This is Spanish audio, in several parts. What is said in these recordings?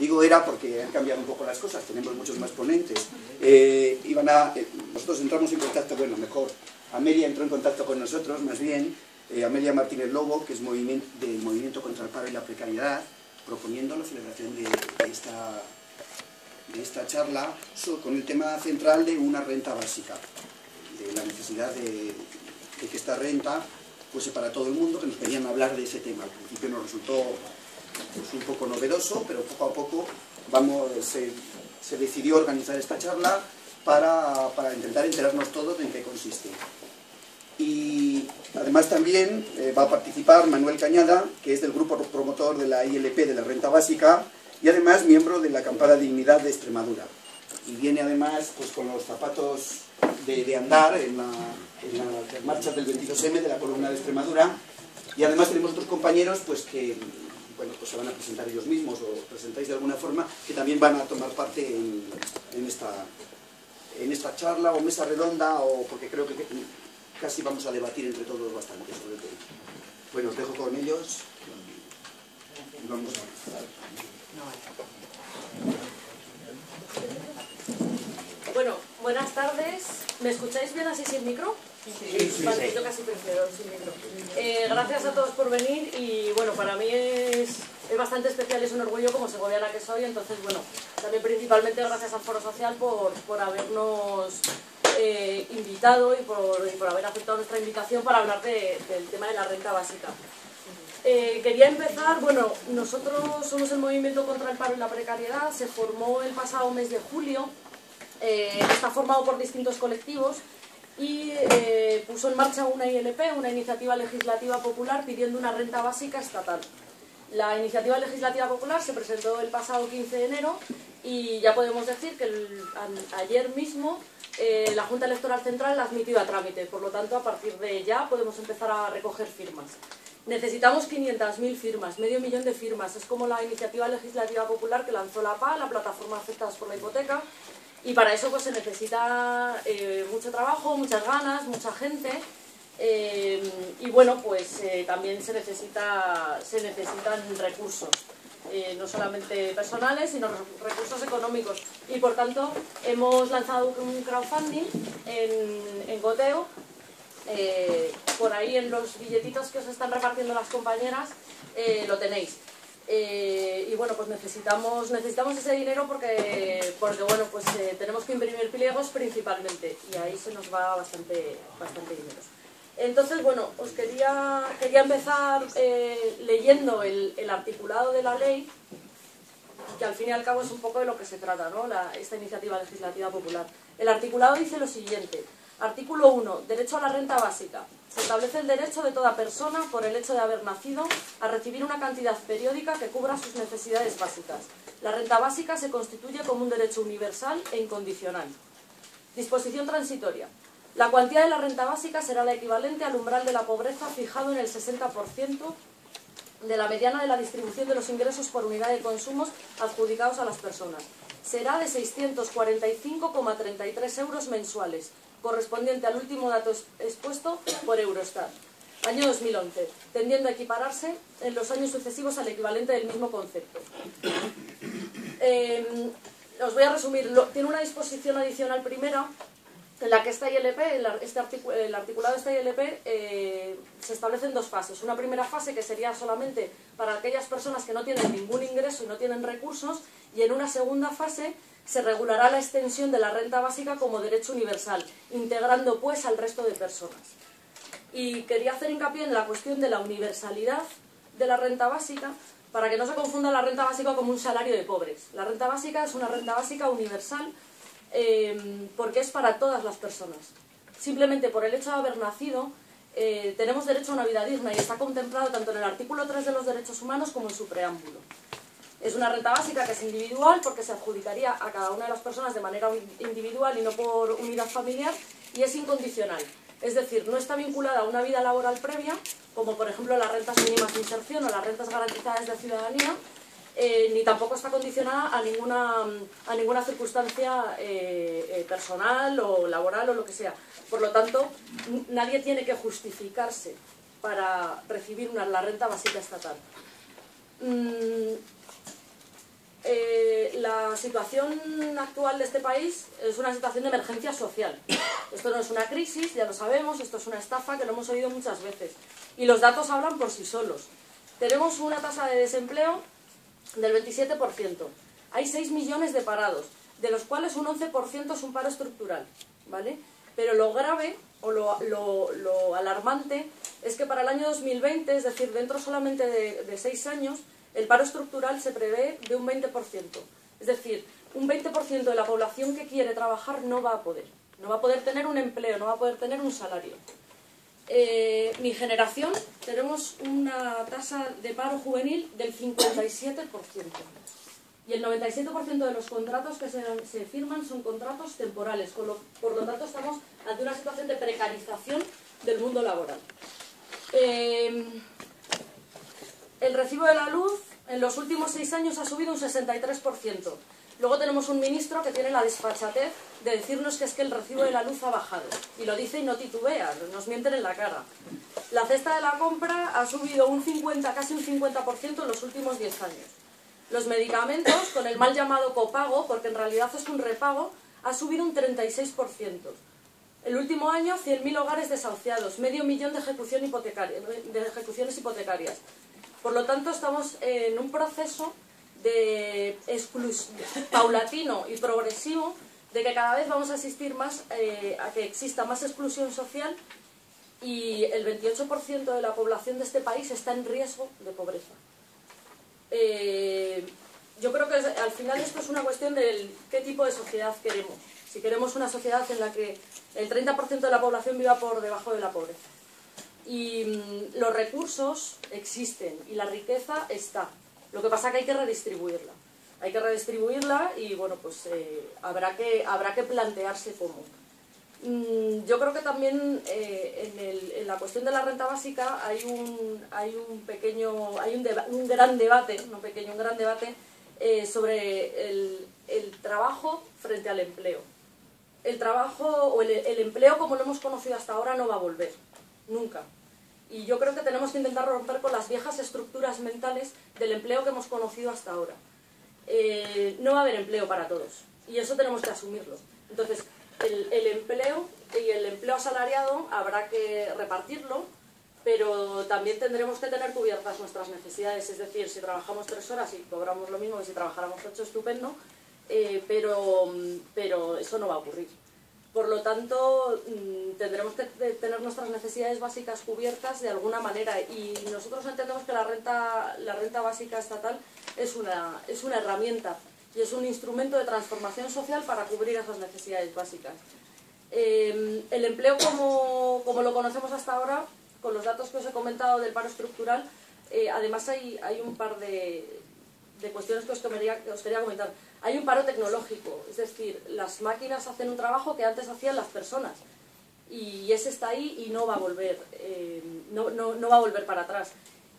Digo era porque han cambiado un poco las cosas, tenemos muchos más ponentes. Nosotros entramos en contacto, bueno, mejor, Amelia entró en contacto con nosotros, más bien, Amelia Martínez Lobo, que es del Movimiento contra el Paro y la Precariedad, proponiendo la celebración de esta charla con el tema central de una renta básica, de la necesidad de que esta renta fuese para todo el mundo, que nos querían hablar de ese tema. Al principio nos resultó un poco novedoso, pero poco a poco se decidió organizar esta charla para intentar enterarnos todos de en qué consiste. Y además también va a participar Manuel Cañada, que es del grupo promotor de la ILP de la renta básica y además miembro de la acampada Dignidad de Extremadura. Y viene además pues, con los zapatos de andar en las marchas del 22M de la Columna de Extremadura. Y además tenemos otros compañeros pues, que bueno, pues se van a presentar ellos mismos o presentáis de alguna forma, que también van a tomar parte en esta charla o mesa redonda, o porque creo que casi vamos a debatir entre todos bastante sobre el tema. Bueno, os dejo con ellos. Vamos a empezar. Bueno, buenas tardes. ¿Me escucháis bien así sin micro? Sí. Vale, yo casi prefiero sin micro. Gracias a todos por venir y bueno, para mí es bastante especial, es un orgullo como segoviana que soy, entonces bueno, también principalmente gracias al Foro Social por habernos invitado y por haber aceptado nuestra invitación para hablar del tema de la renta básica. Quería empezar, bueno, nosotros somos el Movimiento contra el Paro y la Precariedad, se formó el pasado mes de julio, está formado por distintos colectivos y puso en marcha una ILP, una iniciativa legislativa popular pidiendo una renta básica estatal. La iniciativa legislativa popular se presentó el pasado 15 de enero y ya podemos decir que ayer mismo la Junta Electoral Central la ha admitido a trámite, por lo tanto a partir de ya podemos empezar a recoger firmas. Necesitamos 500.000 firmas, medio millón de firmas, es como la iniciativa legislativa popular que lanzó la PA, la Plataforma Afectadas por la Hipoteca, y para eso pues se necesita mucho trabajo, muchas ganas, mucha gente, y bueno, pues también se necesitan recursos, no solamente personales, sino recursos económicos. Y por tanto hemos lanzado un crowdfunding en Goteo, por ahí en los billetitos que os están repartiendo las compañeras lo tenéis. Y bueno, pues necesitamos ese dinero porque bueno, pues tenemos que imprimir pliegos principalmente y ahí se nos va bastante dinero. Entonces, bueno, os quería empezar leyendo el articulado de la ley, que al fin y al cabo es un poco de lo que se trata, ¿no? Esta iniciativa legislativa popular. El articulado dice lo siguiente. Artículo 1. Derecho a la renta básica. Se establece el derecho de toda persona, por el hecho de haber nacido, a recibir una cantidad periódica que cubra sus necesidades básicas. La renta básica se constituye como un derecho universal e incondicional. Disposición transitoria. La cuantía de la renta básica será la equivalente al umbral de la pobreza fijado en el 60% de la mediana de la distribución de los ingresos por unidad de consumos adjudicados a las personas. Será de 645,33 euros mensuales, correspondiente al último dato expuesto por Eurostat, año 2011, tendiendo a equipararse en los años sucesivos al equivalente del mismo concepto. Os voy a resumir, tiene una disposición adicional primera, en la que esta ILP, el articulado de esta ILP se establece en dos fases. Una primera fase que sería solamente para aquellas personas que no tienen ningún ingreso y no tienen recursos, y en una segunda fase se regulará la extensión de la renta básica como derecho universal, integrando pues al resto de personas. Y quería hacer hincapié en la cuestión de la universalidad de la renta básica, para que no se confunda la renta básica como un salario de pobres. La renta básica es una renta básica universal porque es para todas las personas. Simplemente por el hecho de haber nacido tenemos derecho a una vida digna y está contemplado tanto en el artículo 3 de los derechos humanos como en su preámbulo. Es una renta básica que es individual porque se adjudicaría a cada una de las personas de manera individual y no por unidad familiar, y es incondicional. Es decir, no está vinculada a una vida laboral previa, como por ejemplo las rentas mínimas de inserción o las rentas garantizadas de ciudadanía, ni tampoco está condicionada a ninguna circunstancia personal o laboral o lo que sea. Por lo tanto, nadie tiene que justificarse para recibir la renta básica estatal. la situación actual de este país es una situación de emergencia social. Esto no es una crisis, ya lo sabemos, esto es una estafa que lo hemos oído muchas veces. Y los datos hablan por sí solos. Tenemos una tasa de desempleo del 27%. Hay 6 millones de parados, de los cuales un 11% es un paro estructural, ¿vale? Pero lo grave o lo alarmante es que para el año 2020, es decir, dentro solamente de 6 años, el paro estructural se prevé de un 20%. Es decir, un 20% de la población que quiere trabajar no va a poder. No va a poder tener un empleo, no va a poder tener un salario. Mi generación tenemos una tasa de paro juvenil del 57%. Y el 97% de los contratos que se firman son contratos temporales. Por lo tanto, estamos ante una situación de precarización del mundo laboral. El recibo de la luz en los últimos 6 años ha subido un 63%. Luego tenemos un ministro que tiene la desfachatez de decirnos que es que el recibo de la luz ha bajado. Y lo dice y no titubea, nos mienten en la cara. La cesta de la compra ha subido casi un 50% en los últimos 10 años. Los medicamentos, con el mal llamado copago, porque en realidad es un repago, ha subido un 36%. El último año, 100.000 hogares desahuciados, 500.000 de ejecuciones hipotecarias. Por lo tanto, estamos en un proceso de paulatino y progresivo de que cada vez vamos a asistir más a que exista más exclusión social y el 28% de la población de este país está en riesgo de pobreza. Yo creo que al final esto es una cuestión de qué tipo de sociedad queremos. Si queremos una sociedad en la que el 30% de la población viva por debajo de la pobreza. Y los recursos existen y la riqueza está. Lo que pasa es que hay que redistribuirla. Hay que redistribuirla y bueno, pues habrá que plantearse cómo. Yo creo que también en la cuestión de la renta básica hay un gran debate, no pequeño, un gran debate sobre el trabajo frente al empleo. El trabajo o el empleo como lo hemos conocido hasta ahora no va a volver, nunca. Y yo creo que tenemos que intentar romper con las viejas estructuras mentales del empleo que hemos conocido hasta ahora. No va a haber empleo para todos y eso tenemos que asumirlo. Entonces, el empleo y el empleo asalariado habrá que repartirlo, pero también tendremos que tener cubiertas nuestras necesidades. Es decir, si trabajamos 3 horas y cobramos lo mismo que si trabajáramos 8, estupendo, pero eso no va a ocurrir. Por lo tanto, tendremos que tener nuestras necesidades básicas cubiertas de alguna manera y nosotros entendemos que la renta básica estatal es una herramienta y es un instrumento de transformación social para cubrir esas necesidades básicas. El empleo como lo conocemos hasta ahora, con los datos que os he comentado del paro estructural, además hay un par de cuestiones que os quería comentar. Hay un paro tecnológico, es decir, las máquinas hacen un trabajo que antes hacían las personas y ese está ahí y no va a volver, no va a volver para atrás.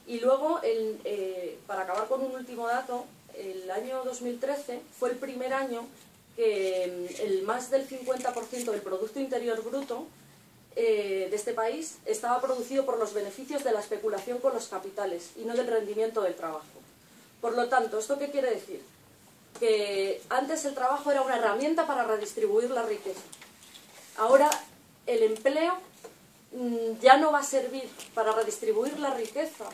Y luego, para acabar con un último dato, el año 2013 fue el primer año que más del 50% del Producto Interior Bruto de este país estaba producido por los beneficios de la especulación con los capitales y no del rendimiento del trabajo. Por lo tanto, ¿esto qué quiere decir? Que antes el trabajo era una herramienta para redistribuir la riqueza. Ahora el empleo ya no va a servir para redistribuir la riqueza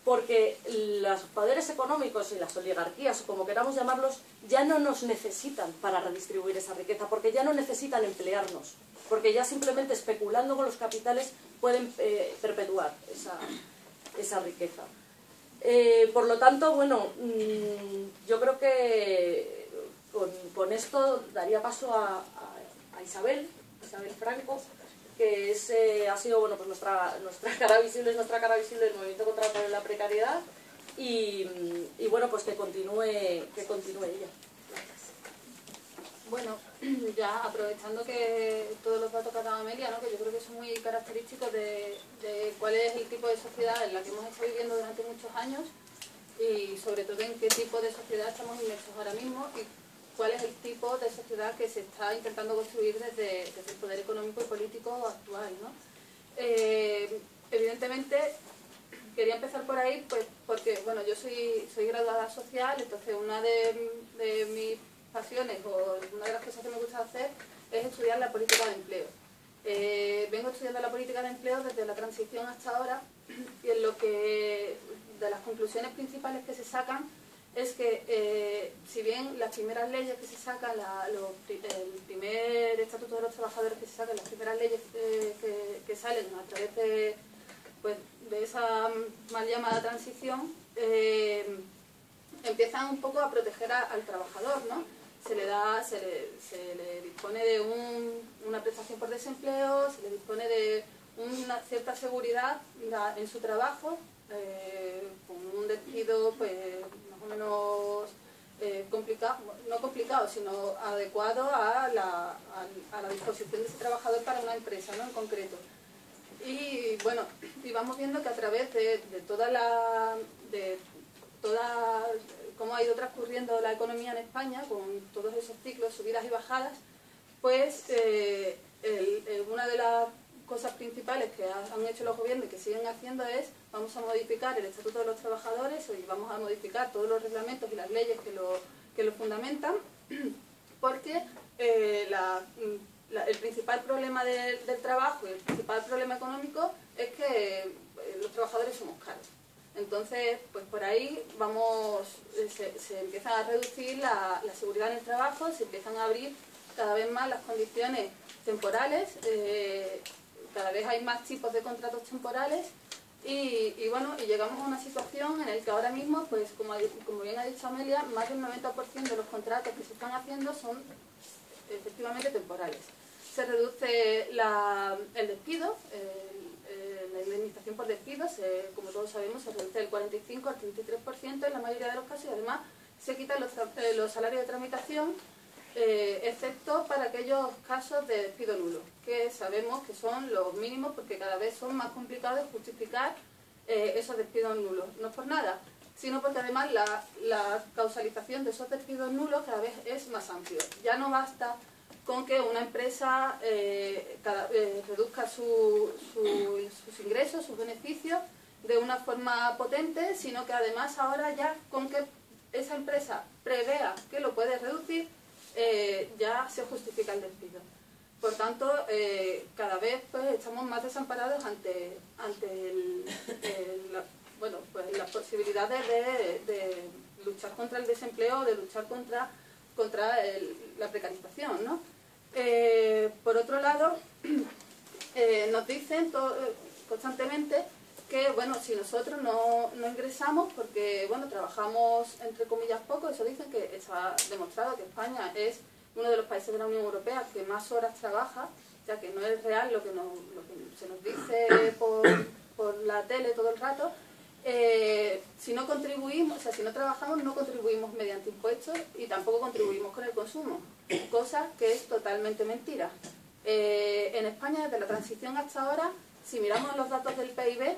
porque los poderes económicos y las oligarquías, o como queramos llamarlos, ya no nos necesitan para redistribuir esa riqueza, porque ya no necesitan emplearnos, porque ya simplemente especulando con los capitales pueden perpetuar esa riqueza. Por lo tanto, bueno, yo creo que con esto daría paso a Isabel Franco, que ha sido bueno, pues nuestra cara visible, del movimiento contra la precariedad y bueno, pues que continúe ella. Gracias. Bueno, ya aprovechando que todos los datos que ha dado Amelia, ¿no? Que yo creo que son muy característicos de cuál es el tipo de sociedad en la que hemos estado viviendo durante muchos años y sobre todo en qué tipo de sociedad estamos inmersos ahora mismo y cuál es el tipo de sociedad que se está intentando construir desde el poder económico y político actual, ¿no? Evidentemente, quería empezar por ahí, pues porque, bueno, yo soy graduada social, entonces una de mis pasiones, o una de las cosas que me gusta hacer, es estudiar la política de empleo. Vengo estudiando la política de empleo desde la transición hasta ahora, y en lo que, de las conclusiones principales que se sacan, es que si bien las primeras leyes que se sacan, el primer estatuto de los trabajadores que se sacan, las primeras leyes que salen a través de esa mal llamada transición, empiezan un poco a proteger al trabajador, ¿no? Se le dispone de una prestación por desempleo, se le dispone de una cierta seguridad en su trabajo, con un despido pues más o menos complicado, no complicado, sino adecuado a la disposición de ese trabajador para una empresa, ¿no? En concreto. Y bueno, y vamos viendo que a través de toda cómo ha ido transcurriendo la economía en España, con todos esos ciclos, subidas y bajadas, pues una de las cosas principales que han hecho los gobiernos y que siguen haciendo es: vamos a modificar el Estatuto de los Trabajadores y vamos a modificar todos los reglamentos y las leyes que lo fundamentan, porque el principal problema del trabajo y el principal problema económico es que los trabajadores somos caros. Entonces, pues por ahí se empieza a reducir la seguridad en el trabajo, se empiezan a abrir cada vez más las condiciones temporales, cada vez hay más tipos de contratos temporales y bueno, y llegamos a una situación en la que ahora mismo, pues como bien ha dicho Amelia, más del 90% de los contratos que se están haciendo son efectivamente temporales. Se reduce el despido, la indemnización por despido, como todos sabemos, se reduce del 45 al 33% en la mayoría de los casos, y además se quitan los salarios de tramitación, excepto para aquellos casos de despido nulo, que sabemos que son los mínimos porque cada vez son más complicados de justificar esos despidos nulos. No es por nada, sino porque además la causalización de esos despidos nulos cada vez es más amplio. Ya no basta con que una empresa reduzca sus ingresos, sus beneficios de una forma potente, sino que además ahora ya con que esa empresa prevea que lo puede reducir, ya se justifica el despido. Por tanto, cada vez pues, estamos más desamparados ante las posibilidades de luchar contra el desempleo, de luchar contra la precarización, ¿no? Por otro lado, nos dicen constantemente que, bueno, si nosotros no ingresamos porque, bueno, trabajamos entre comillas poco, eso dicen, que está demostrado que España es uno de los países de la Unión Europea que más horas trabaja, ya que no es real lo que se nos dice por la tele todo el rato. Si no contribuimos, o sea, si no trabajamos, no contribuimos mediante impuestos y tampoco contribuimos con el consumo, cosa que es totalmente mentira. En España, desde la transición hasta ahora, si miramos los datos del PIB,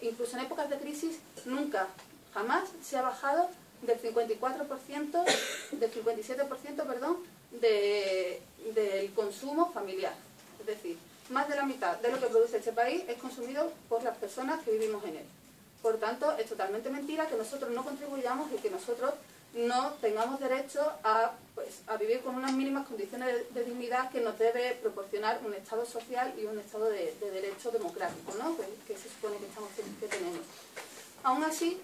incluso en épocas de crisis, nunca, jamás se ha bajado del 54%, del 57%, perdón, del consumo familiar. Es decir, más de la mitad de lo que produce este país es consumido por las personas que vivimos en él. Por tanto, es totalmente mentira que nosotros no contribuyamos y que nosotros no tengamos derecho a vivir con unas mínimas condiciones de dignidad que nos debe proporcionar un Estado social y un Estado de derecho democrático, ¿no? que se supone que tenemos. Aún así,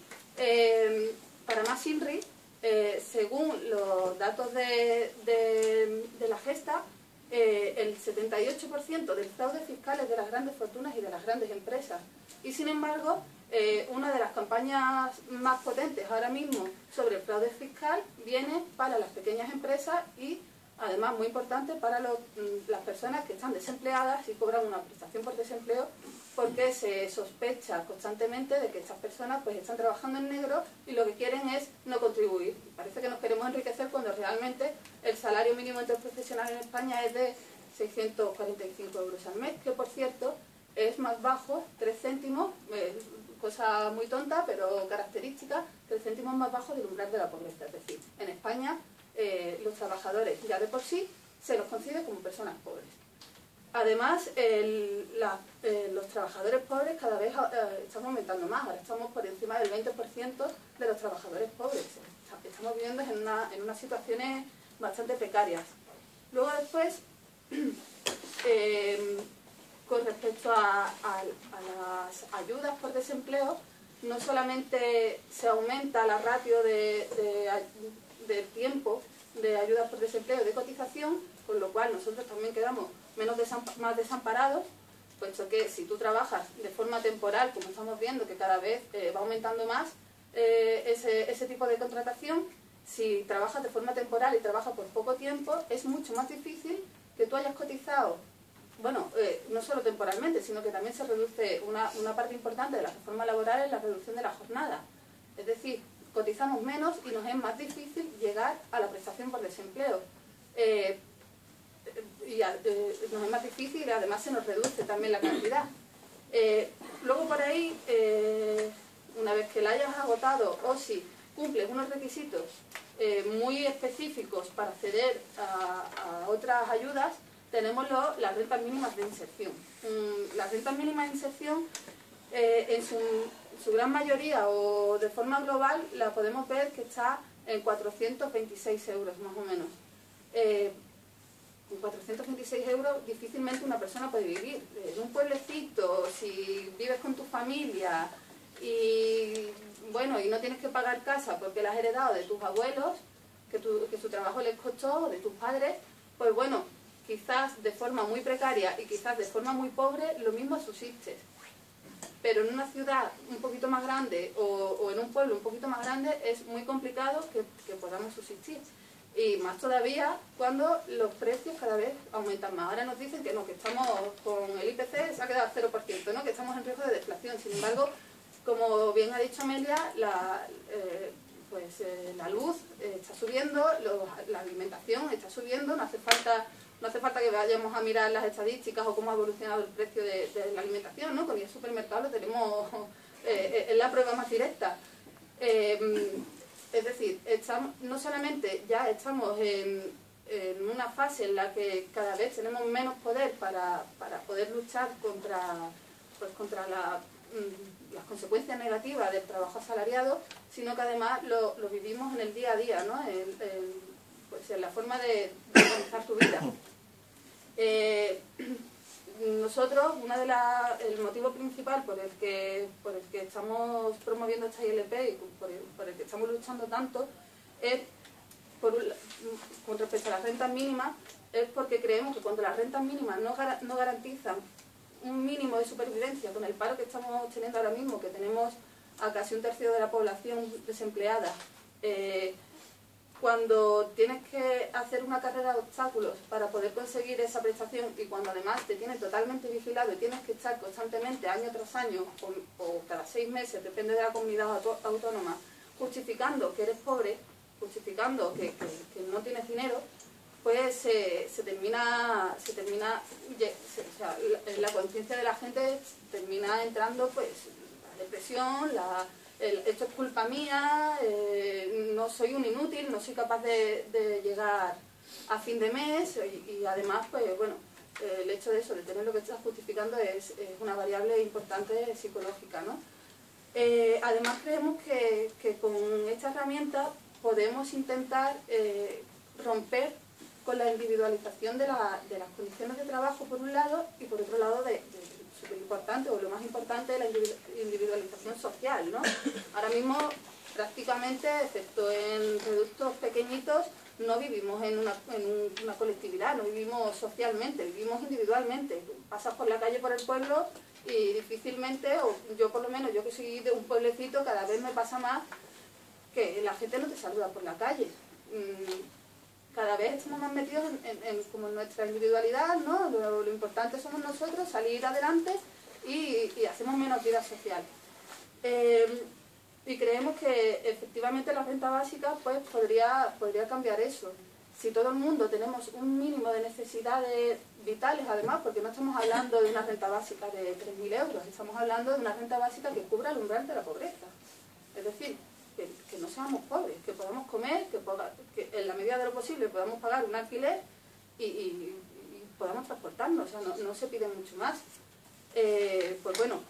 para más INRI, según los datos de la Gesta, el 78% del fraude fiscal es de las grandes fortunas y de las grandes empresas. Y sin embargo, una de las campañas más potentes ahora mismo sobre el fraude fiscal viene para las pequeñas empresas y, además, muy importante, para las personas que están desempleadas y cobran una prestación por desempleo, porque se sospecha constantemente de que estas personas pues están trabajando en negro y lo que quieren es no contribuir. Parece que nos queremos enriquecer cuando realmente el salario mínimo interprofesional en España es de 645 euros al mes, que por cierto es más bajo, 3 céntimos, cosa muy tonta pero característica, 3 céntimos más bajo del umbral de la pobreza. Es decir, en España los trabajadores ya de por sí se los considera como personas pobres. Además, los trabajadores pobres cada vez estamos aumentando más. Ahora estamos por encima del 20% de los trabajadores pobres. Estamos viviendo en unas situaciones bastante precarias. Luego después, con respecto a las ayudas por desempleo, no solamente se aumenta la ratio de tiempo de ayudas por desempleo de cotización, con lo cual nosotros también quedamos más desamparados, puesto que si tú trabajas de forma temporal, como estamos viendo que cada vez va aumentando más ese tipo de contratación, si trabajas de forma temporal y trabajas por poco tiempo, es mucho más difícil que tú hayas cotizado, bueno, no solo temporalmente, sino que también se reduce una parte importante de la reforma laboral en la reducción de la jornada. Es decir, cotizamos menos y nos es más difícil llegar a la prestación por desempleo. Nos es más difícil y además se nos reduce también la cantidad. Luego por ahí, una vez que la hayas agotado o si cumples unos requisitos muy específicos para acceder a otras ayudas, tenemos las rentas mínimas de inserción. Las rentas mínimas de inserción, en su gran mayoría o de forma global, la podemos ver que está en 426 euros más o menos. Con 426 euros difícilmente una persona puede vivir. En un pueblecito, si vives con tu familia y bueno, y no tienes que pagar casa porque la has heredado de tus abuelos, que su trabajo les costó, o de tus padres, pues bueno, quizás de forma muy precaria y quizás de forma muy pobre, lo mismo subsiste. Pero en una ciudad un poquito más grande o en un pueblo un poquito más grande es muy complicado que podamos subsistir. Y más todavía cuando los precios cada vez aumentan más. Ahora nos dicen que no, que estamos con el IPC, se ha quedado al 0%, ¿no? Que estamos en riesgo de deflación. Sin embargo, como bien ha dicho Amelia, la luz está subiendo, la alimentación está subiendo, no hace falta que vayamos a mirar las estadísticas o cómo ha evolucionado el precio de la alimentación, ¿no? Con el supermercado lo tenemos en la prueba más directa. Es decir, no solamente ya estamos en una fase en la que cada vez tenemos menos poder para poder luchar contra las consecuencias negativas del trabajo asalariado, sino que además lo vivimos en el día a día, ¿no? En la forma de organizar tu vida. Nosotros, el motivo principal por el que estamos promoviendo esta ILP y por el que estamos luchando tanto es, con respecto a las rentas mínimas, es porque creemos que cuando las rentas mínimas no garantizan un mínimo de supervivencia, con el paro que estamos teniendo ahora mismo, que tenemos a casi un tercio de la población desempleada, cuando tienes que hacer una carrera de obstáculos para poder conseguir esa prestación y cuando además te tienen totalmente vigilado y tienes que estar constantemente año tras año o cada 6 meses, depende de la comunidad autónoma, justificando que eres pobre, justificando que no tienes dinero, pues la conciencia de la gente termina entrando pues la depresión, esto es culpa mía, no soy un inútil, no soy capaz de llegar a fin de mes y además, pues bueno, el hecho de eso, de tener lo que estás justificando es una variable importante psicológica, ¿no? Además creemos que con esta herramienta podemos intentar romper con la individualización de las condiciones de trabajo por un lado y por otro lado súper importante o lo más importante de la individualización social, ¿no? Ahora mismo prácticamente, excepto en reductos pequeñitos, no vivimos en una colectividad, no vivimos socialmente, vivimos individualmente. Pasas por la calle, por el pueblo y difícilmente, o yo por lo menos, yo que soy de un pueblecito, cada vez me pasa más que la gente no te saluda por la calle. Cada vez estamos más metidos como en nuestra individualidad, ¿no? Lo importante somos nosotros, salir adelante y hacemos menos vida social. Y creemos que efectivamente la renta básica pues, podría cambiar eso. Si todo el mundo tenemos un mínimo de necesidades vitales, además, porque no estamos hablando de una renta básica de 3.000 euros, estamos hablando de una renta básica que cubra el umbral de la pobreza. Es decir, que no seamos pobres, que podamos comer, que en la medida de lo posible podamos pagar un alquiler y podamos transportarnos, o sea, no se pide mucho más. Pues bueno,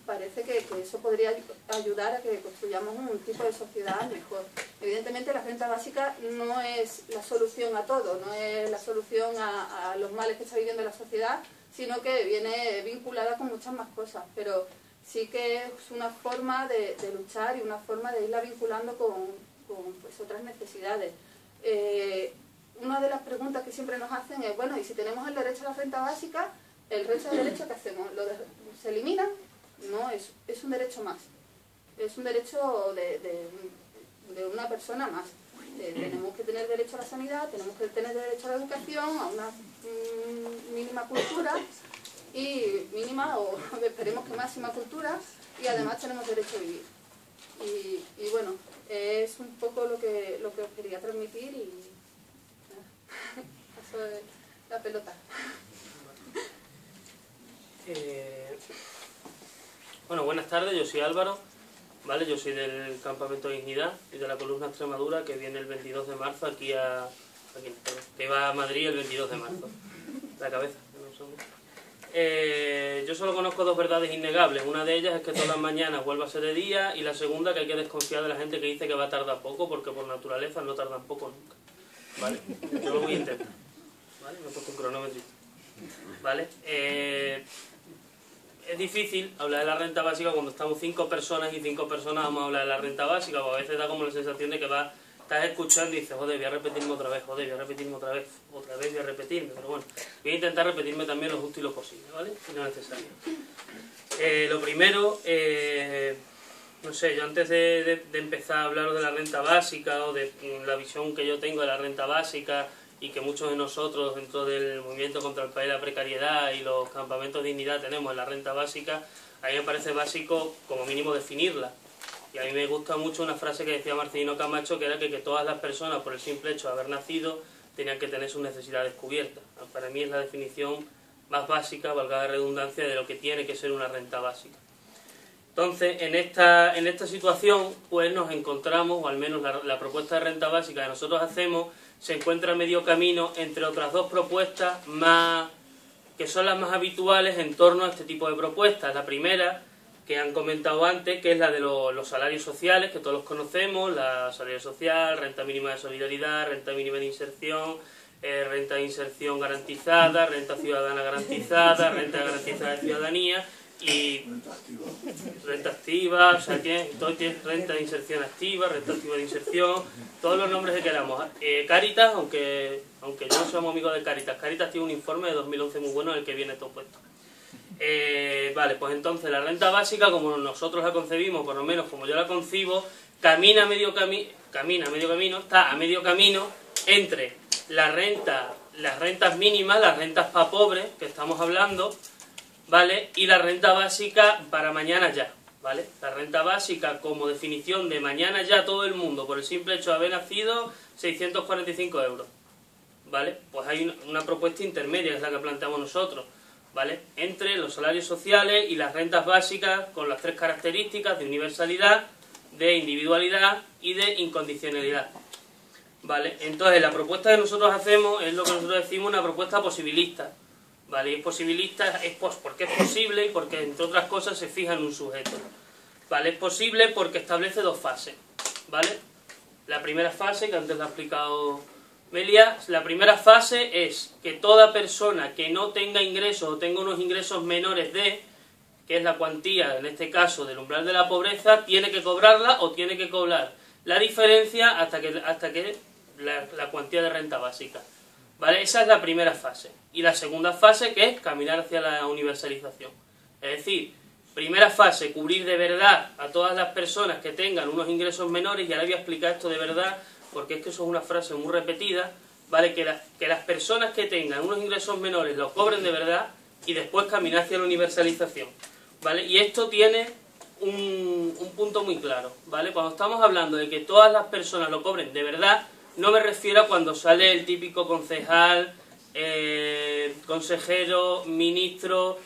parece que eso podría ayudar a que construyamos un tipo de sociedad mejor. Evidentemente la renta básica no es la solución a todo, no es la solución a los males que está viviendo la sociedad, sino que viene vinculada con muchas más cosas, pero sí que es una forma de luchar y una forma de irla vinculando con pues, otras necesidades. Una de las preguntas que siempre nos hacen es, bueno, y si tenemos el derecho a la renta básica, ¿el resto de derechos qué hacemos? ¿Se eliminan? No, es un derecho más. Es un derecho de una persona más. Tenemos que tener derecho a la sanidad, tenemos que tener derecho a la educación, a una mínima cultura, y mínima, o esperemos que máxima cultura, y además tenemos derecho a vivir. Y bueno, es un poco lo que os quería transmitir y paso la pelota. Bueno, buenas tardes, yo soy Álvaro, ¿vale? Yo soy del Campamento de Dignidad y de la Columna Extremadura, que viene el 22 de marzo que va a Madrid el 22 de marzo. La cabeza, yo solo conozco dos verdades innegables. Una de ellas es que todas las mañanas vuelve a ser de día, y la segunda que hay que desconfiar de la gente que dice que va a tardar poco, porque por naturaleza no tardan poco nunca, ¿vale? Yo lo voy a intentar, ¿vale? Me he puesto un cronómetro, ¿vale? Es difícil hablar de la renta básica cuando estamos 5 personas y 5 personas vamos a hablar de la renta básica, o a veces da como la sensación de que estás escuchando y dices, joder, voy a repetirme otra vez, joder, voy a repetirme otra vez voy a repetirme, pero bueno, voy a intentar repetirme también lo justo y lo posible, ¿vale? Si no es necesario. Lo primero, no sé, yo antes de empezar a hablar de la renta básica o de la visión que yo tengo de la renta básica, y que muchos de nosotros dentro del movimiento contra el país de la precariedad y los campamentos de dignidad tenemos en la renta básica, a mí me parece básico como mínimo definirla. Y a mí me gusta mucho una frase que decía Marcelino Camacho, que era que todas las personas, por el simple hecho de haber nacido, tenían que tener sus necesidades cubiertas. Para mí es la definición más básica, valga la redundancia, de lo que tiene que ser una renta básica. Entonces, en esta situación, pues nos encontramos, o al menos la propuesta de renta básica que nosotros hacemos, se encuentra a medio camino entre otras dos propuestas que son las más habituales en torno a este tipo de propuestas. La primera, que han comentado antes, que es la de los salarios sociales, que todos los conocemos, la salario social, renta mínima de solidaridad, renta mínima de inserción, renta de inserción garantizada, renta ciudadana garantizada, renta garantizada de ciudadanía, y renta activa, o sea, todo tiene renta de inserción activa, renta activa de inserción, todos los nombres que queramos. Cáritas, aunque yo no somos amigos de Cáritas, Cáritas tiene un informe de 2011 muy bueno en el que viene todo puesto. Vale, pues entonces la renta básica, como nosotros la concebimos, por lo menos como yo la concibo, está a medio camino entre las rentas mínimas, las rentas para pobres, que estamos hablando, ¿vale? Y la renta básica para mañana ya, ¿vale? La renta básica como definición de mañana ya todo el mundo, por el simple hecho de haber nacido, 645 euros, ¿vale? Pues hay una propuesta intermedia, que es la que planteamos nosotros, ¿vale? Entre los salarios sociales y las rentas básicas, con las 3 características de universalidad, de individualidad y de incondicionalidad, ¿vale? Entonces la propuesta que nosotros hacemos es lo que nosotros decimos una propuesta posibilista, ¿vale? Y es posibilista porque es posible y porque, entre otras cosas, se fija en un sujeto, ¿vale? Es posible porque establece 2 fases, ¿vale? La primera fase, que antes la ha explicado Melia, la primera fase es que toda persona que no tenga ingresos o tenga unos ingresos menores de, que es la cuantía, en este caso, del umbral de la pobreza, tiene que cobrarla o tiene que cobrar la diferencia hasta que la cuantía de renta básica, ¿vale? Esa es la primera fase. Y la segunda fase, que es caminar hacia la universalización. Es decir, primera fase, cubrir de verdad a todas las personas que tengan unos ingresos menores, y ahora voy a explicar esto de verdad, porque es que eso es una frase muy repetida, ¿vale? Que las personas que tengan unos ingresos menores lo cobren de verdad, y después caminar hacia la universalización, ¿vale? Y esto tiene un punto muy claro, ¿vale? Cuando estamos hablando de que todas las personas lo cobren de verdad, no me refiero a cuando sale el típico concejal, consejero, ministro,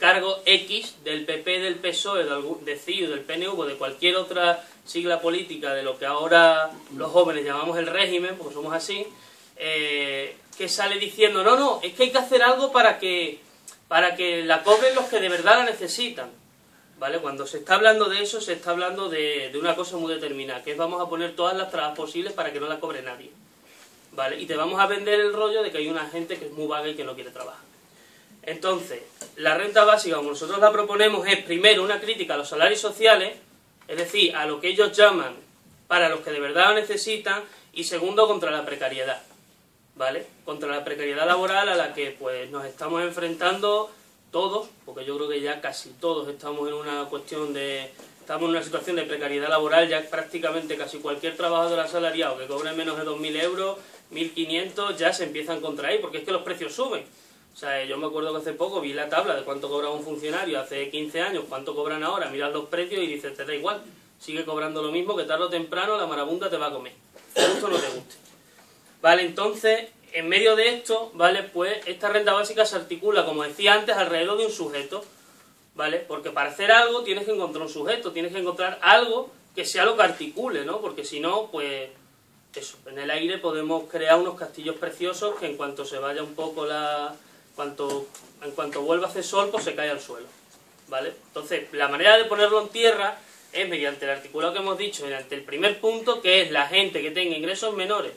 cargo X del PP, del PSOE, de CIU, del PNV, de cualquier otra sigla política de lo que ahora los jóvenes llamamos el régimen, porque somos así, que sale diciendo, no, es que hay que hacer algo para que la cobren los que de verdad la necesitan, ¿vale? Cuando se está hablando de eso, se está hablando de una cosa muy determinada, que es vamos a poner todas las trabas posibles para que no la cobre nadie, ¿vale? Y te vamos a vender el rollo de que hay una gente que es muy vaga y que no quiere trabajar. Entonces, la renta básica, como nosotros la proponemos, es primero una crítica a los salarios sociales, es decir, a lo que ellos llaman para los que de verdad lo necesitan, y segundo, contra la precariedad, ¿vale? Contra la precariedad laboral a la que pues nos estamos enfrentando todos, porque yo creo que ya casi todos estamos en una estamos en una situación de precariedad laboral, ya prácticamente casi cualquier trabajador asalariado que cobre menos de 2.000 euros, 1.500, ya se empieza a encontrar, porque es que los precios suben. O sea, yo me acuerdo que hace poco vi la tabla de cuánto cobraba un funcionario hace 15 años, cuánto cobran ahora, miras los precios y dices, te da igual, sigue cobrando lo mismo, que tarde o temprano la marabunta te va a comer, te guste o no te guste. Vale, entonces, en medio de esto, vale, pues esta renta básica se articula, como decía antes, alrededor de un sujeto, ¿vale? Porque para hacer algo tienes que encontrar un sujeto, tienes que encontrar algo que sea lo que articule, ¿no? Porque si no, pues, eso, en el aire podemos crear unos castillos preciosos que en cuanto se vaya un poco en cuanto vuelva a hacer sol, pues se cae al suelo, ¿vale? Entonces, la manera de ponerlo en tierra es mediante el articulado que hemos dicho, mediante el primer punto, que es la gente que tenga ingresos menores,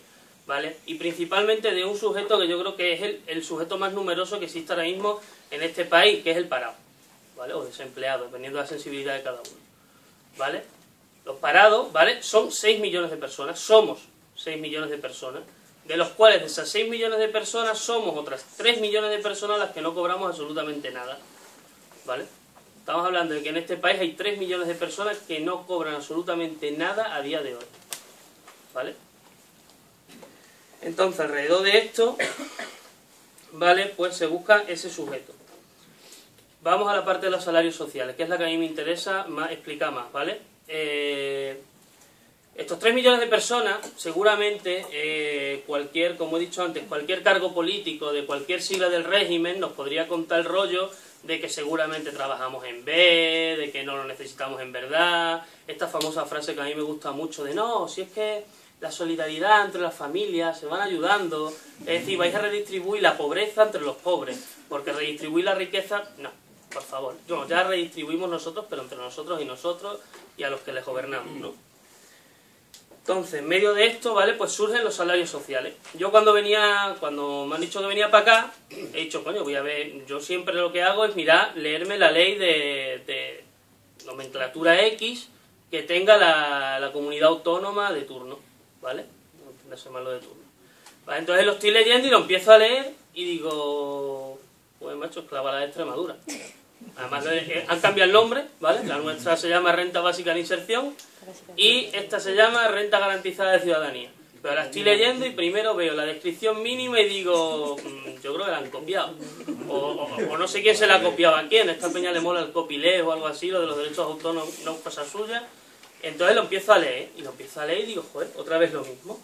¿vale? Y principalmente de un sujeto que yo creo que es el sujeto más numeroso que existe ahora mismo en este país, que es el parado, ¿vale? O desempleado, dependiendo de la sensibilidad de cada uno, ¿vale? Los parados, ¿vale? Son 6 millones de personas, somos 6 millones de personas, de los cuales de esas 6 millones de personas somos otras 3 millones de personas las que no cobramos absolutamente nada, ¿vale? Estamos hablando de que en este país hay 3 millones de personas que no cobran absolutamente nada a día de hoy, ¿vale? Entonces, alrededor de esto, ¿vale? Pues se busca ese sujeto. Vamos a la parte de los salarios sociales, que es la que a mí me interesa explicar más, ¿vale? Estos 3 millones de personas, seguramente, como he dicho antes, cualquier cargo político de cualquier sigla del régimen nos podría contar el rollo de que seguramente trabajamos en B, de que no lo necesitamos en verdad, esta famosa frase que a mí me gusta mucho de no, si es que la solidaridad entre las familias se van ayudando, es decir, vais a redistribuir la pobreza entre los pobres, porque redistribuir la riqueza, no, por favor, no, ya redistribuimos nosotros, pero entre nosotros y a los que les gobernamos, no. Entonces, en medio de esto, ¿vale? Pues surgen los salarios sociales. Yo cuando me han dicho que venía para acá, he dicho, coño, voy a ver, yo siempre lo que hago es leerme la ley de nomenclatura X que tenga la comunidad autónoma de turno, ¿vale? No entenderse mal lo de turno. ¿Vale? Entonces lo estoy leyendo y lo empiezo a leer y digo, pues macho, esclava de Extremadura. Además, han cambiado el nombre, ¿vale? La nuestra se llama Renta Básica de Inserción y esta se llama Renta Garantizada de Ciudadanía. Pero la estoy leyendo y primero veo la descripción mínima y digo, yo creo que la han copiado. O no sé quién se la ha copiado a quién. A esta peña le mola el copyleft o algo así, lo de los derechos autónomos, no es cosa suya. Entonces lo empiezo a leer y digo, joder, otra vez lo mismo.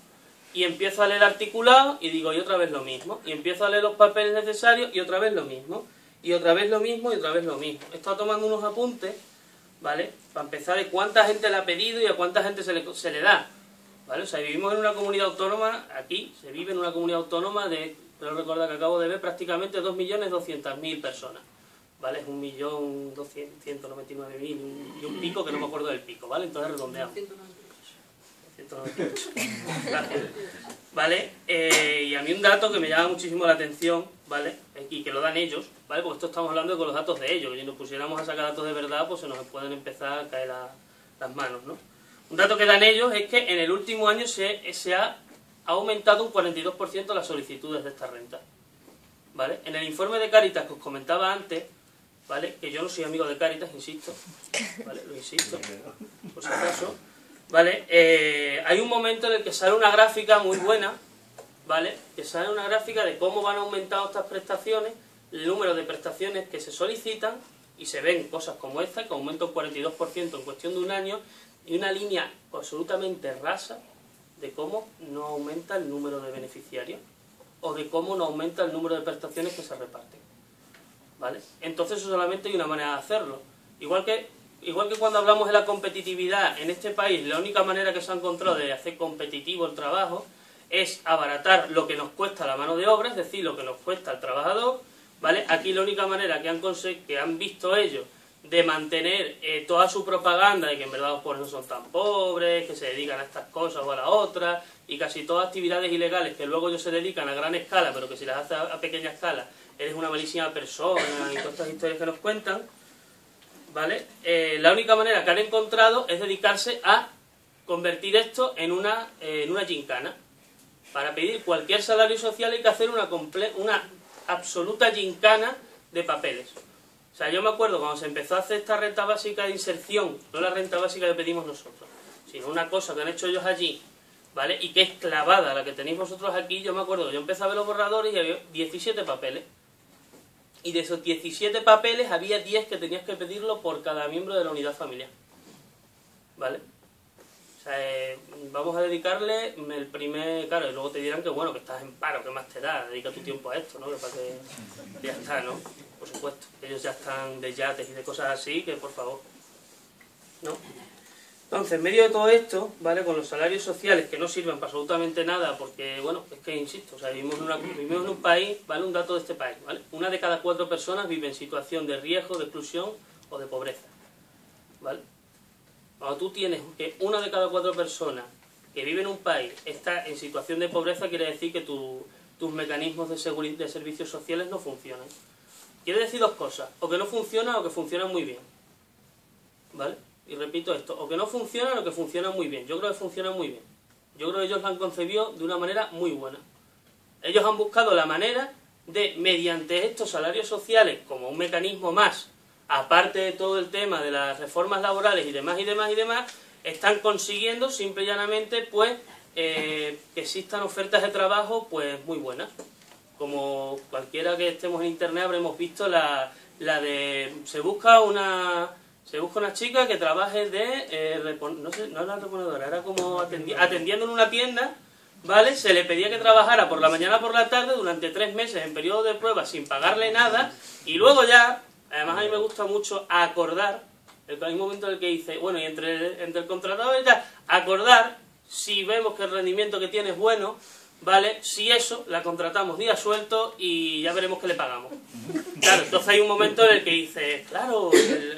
Y empiezo a leer el articulado y digo, y otra vez lo mismo. Y empiezo a leer los papeles necesarios y otra vez lo mismo. Y otra vez lo mismo y otra vez lo mismo. He estado tomando unos apuntes, ¿vale? Para empezar de cuánta gente le ha pedido y a cuánta gente se le da, ¿vale? O sea, vivimos en una comunidad autónoma, aquí se vive en una comunidad autónoma de, pero recordad que acabo de ver, prácticamente 2.200.000 personas, ¿vale? Es 1.299.000 y un pico que no me acuerdo del pico, ¿vale? Entonces redondeamos. 198. Gracias. ¿Vale? Y a mí un dato que me llama muchísimo la atención, ¿vale? Y que lo dan ellos, ¿vale? Porque esto estamos hablando con los datos de ellos, que si nos pusiéramos a sacar datos de verdad, pues se nos pueden empezar a caer las manos, ¿no? Un dato que dan ellos es que en el último año se ha aumentado un 42% las solicitudes de esta renta, ¿vale? En el informe de Cáritas que os comentaba antes, ¿vale? Que yo no soy amigo de Cáritas, insisto, ¿vale? Lo insisto, por si acaso, ¿vale? Hay un momento en el que sale una gráfica muy buena, ¿vale? Que sale una gráfica de cómo van aumentando estas prestaciones, el número de prestaciones que se solicitan, y se ven cosas como esta, que aumenta un 42% en cuestión de un año, y una línea absolutamente rasa de cómo no aumenta el número de beneficiarios, o de cómo no aumenta el número de prestaciones que se reparten, ¿vale? Entonces eso solamente hay una manera de hacerlo. Igual que cuando hablamos de la competitividad en este país, la única manera que se ha encontrado de hacer competitivo el trabajo es abaratar lo que nos cuesta la mano de obra, es decir, lo que nos cuesta el trabajador, ¿vale? Aquí la única manera que han visto ellos de mantener toda su propaganda de que en verdad pues, no son tan pobres, que se dedican a estas cosas o a la otra, y casi todas actividades ilegales que luego ellos se dedican a gran escala, pero que si las haces a pequeña escala eres una malísima persona y todas estas historias que nos cuentan, ¿vale? La única manera que han encontrado es dedicarse a convertir esto en una gincana. Para pedir cualquier salario social hay que hacer una absoluta gincana de papeles. O sea, yo me acuerdo cuando se empezó a hacer esta renta básica de inserción, no la renta básica que pedimos nosotros, sino una cosa que han hecho ellos allí, ¿vale? Y que es clavada, la que tenéis vosotros aquí. Yo me acuerdo que yo empecé a ver los borradores y había 17 papeles. Y de esos 17 papeles había 10 que tenías que pedirlo por cada miembro de la unidad familiar. ¿Vale? O sea, vamos a dedicarle el primer... Claro, y luego te dirán que bueno, que estás en paro, que más te da, dedica tu tiempo a esto, ¿no? Que para que... Ya está, ¿no? Por supuesto. Ellos ya están de yates y de cosas así, que por favor. ¿No? Entonces, en medio de todo esto, ¿vale? Con los salarios sociales que no sirven para absolutamente nada, porque, bueno, es que insisto, o sea, vivimos en un país, ¿vale? Un dato de este país, ¿vale? 1 de cada 4 personas vive en situación de riesgo, de exclusión o de pobreza, ¿vale? Cuando tú tienes que 1 de cada 4 personas que vive en un país está en situación de pobreza, quiere decir que tus mecanismos de seguridad, de servicios sociales no funcionan. Quiere decir dos cosas, o que no funcionan o que funcionan muy bien, ¿vale? Y repito esto, o que no funcionan o que funcionan muy bien. Yo creo que funcionan muy bien. Yo creo que ellos lo han concebido de una manera muy buena. Ellos han buscado la manera de, mediante estos salarios sociales, como un mecanismo más, aparte de todo el tema de las reformas laborales y demás, están consiguiendo simple y llanamente, pues, que existan ofertas de trabajo, pues, muy buenas. Como cualquiera que estemos en internet habremos visto la de... Se busca una chica que trabaje de... no sé, no era reponedora, era como atendiendo en una tienda, ¿vale? Se le pedía que trabajara por la mañana por la tarde durante 3 meses en periodo de prueba sin pagarle nada, y luego ya, además a mí me gusta mucho acordar, hay un momento en el que dice, bueno, y entre el contratador y tal, acordar, si vemos que el rendimiento que tiene es bueno, ¿vale? Si eso, la contratamos día suelto y ya veremos qué le pagamos. Claro, entonces hay un momento en el que dice, claro,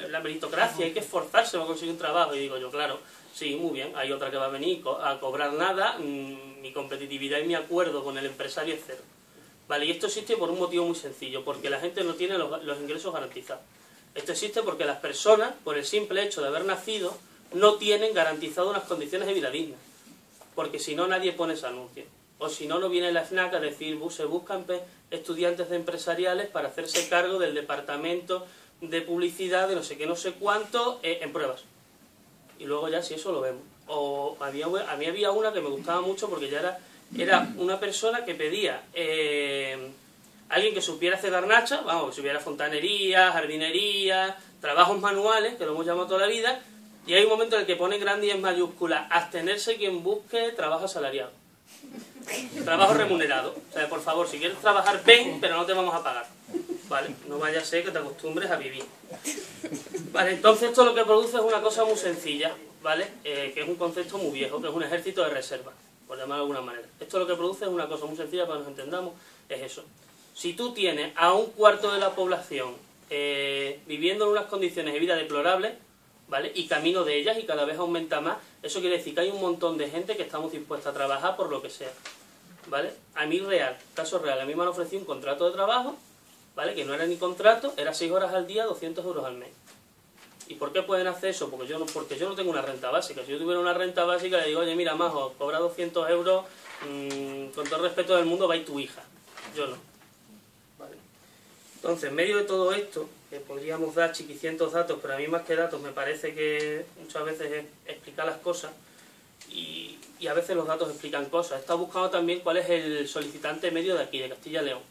la meritocracia, hay que esforzarse para conseguir un trabajo. Y digo yo, claro, sí, muy bien, hay otra que va a venir a cobrar nada, mi competitividad y mi acuerdo con el empresario es 0. ¿Vale? Y esto existe por un motivo muy sencillo, porque la gente no tiene los ingresos garantizados. Esto existe porque las personas, por el simple hecho de haber nacido, no tienen garantizado unas condiciones de vida dignas. Porque si no, nadie pone ese anuncio. O si no, no viene la FNAC a decir, se buscan estudiantes de empresariales para hacerse cargo del departamento de publicidad de no sé qué, no sé cuánto, en pruebas. Y luego ya si eso lo vemos. O a mí había una que me gustaba mucho porque ya era una persona que pedía alguien que supiera hacer garnacha, vamos, que supiera fontanería, jardinería, trabajos manuales, que lo hemos llamado toda la vida, y hay un momento en el que pone grande y en mayúscula, abstenerse quien busque trabajo asalariado. Trabajo remunerado. O sea, por favor, si quieres trabajar, ven, pero no te vamos a pagar. ¿Vale? No vaya a ser que te acostumbres a vivir. Vale, entonces esto lo que produce es una cosa muy sencilla, ¿vale? Que es un concepto muy viejo, que es un ejército de reserva, por llamarlo de alguna manera. Esto lo que produce es una cosa muy sencilla, para que nos entendamos, es eso. Si tú tienes a 1/4 de la población viviendo en unas condiciones de vida deplorables, ¿vale? Y camino de ellas y cada vez aumenta más, eso quiere decir que hay un montón de gente que estamos dispuesta a trabajar por lo que sea, ¿vale? A mí caso real, a mí me han ofrecido un contrato de trabajo, ¿vale? Que no era ni contrato, era 6 horas al día, 200 euros al mes. ¿Y por qué pueden hacer eso? Porque yo no tengo una renta básica. Si yo tuviera una renta básica, le digo, oye, mira, Majo, cobra 200 euros, con todo el respeto del mundo, va y tu hija. Yo no. ¿Vale? Entonces, en medio de todo esto, que podríamos dar chiquicientos datos, pero a mí más que datos me parece que muchas veces es explicar las cosas, y a veces los datos explican cosas. He estado buscando también cuál es el solicitante medio de aquí, de Castilla y León,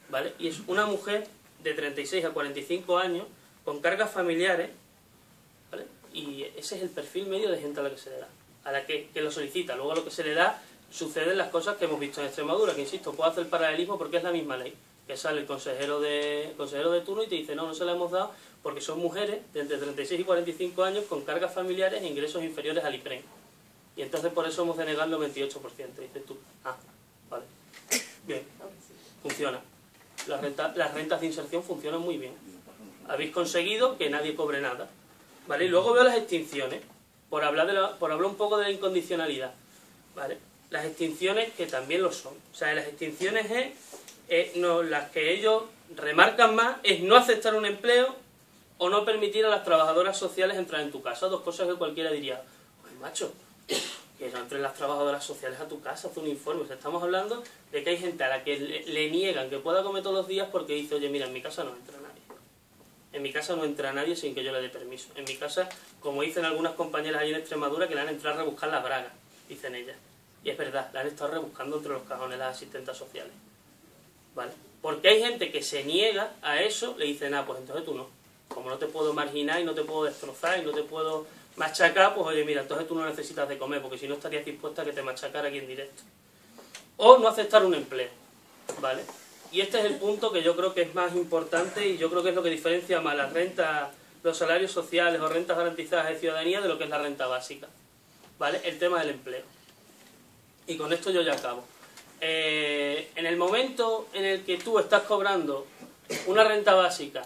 ¿vale? Y es una mujer de 36 a 45 años, con cargas familiares, ¿vale? Y ese es el perfil medio de gente a la que se le da, a la que lo solicita. Luego a lo que se le da suceden las cosas que hemos visto en Extremadura, que insisto, puedo hacer paralelismo porque es la misma ley, que sale el consejero de turno y te dice, no se la hemos dado porque son mujeres de entre 36 y 45 años con cargas familiares e ingresos inferiores al IPREN. Y entonces por eso hemos denegado el 28%. Dices tú, ah, vale, bien, funciona. Las rentas de inserción funcionan muy bien. Habéis conseguido que nadie cobre nada, ¿vale? Y luego veo las extinciones, por hablar un poco de la incondicionalidad, ¿vale? Las extinciones que también lo son. O sea, las extinciones no, las que ellos remarcan más es no aceptar un empleo o no permitir a las trabajadoras sociales entrar en tu casa. Dos cosas que cualquiera diría, pues macho, que no entren las trabajadoras sociales a tu casa, haz un informe. O sea, estamos hablando de que hay gente a la que le niegan que pueda comer todos los días porque dice, oye, mira, en mi casa no entra nadie. En mi casa no entra nadie sin que yo le dé permiso. En mi casa, como dicen algunas compañeras allí en Extremadura, que le han entrado a rebuscar las bragas, dicen ellas. Y es verdad, la han estado rebuscando entre los cajones las asistentas sociales. ¿Vale? Porque hay gente que se niega a eso, le dicen, ah, pues entonces tú no. Como no te puedo marginar y no te puedo destrozar y no te puedo machacar, pues oye, mira, entonces tú no necesitas de comer, porque si no estarías dispuesta a que te machacara aquí en directo. O no aceptar un empleo, ¿vale? Y este es el punto que yo creo que es más importante y yo creo que es lo que diferencia más las rentas, los salarios sociales o rentas garantizadas de ciudadanía de lo que es la renta básica, ¿vale? El tema del empleo. Y con esto yo ya acabo. En el momento en el que tú estás cobrando una renta básica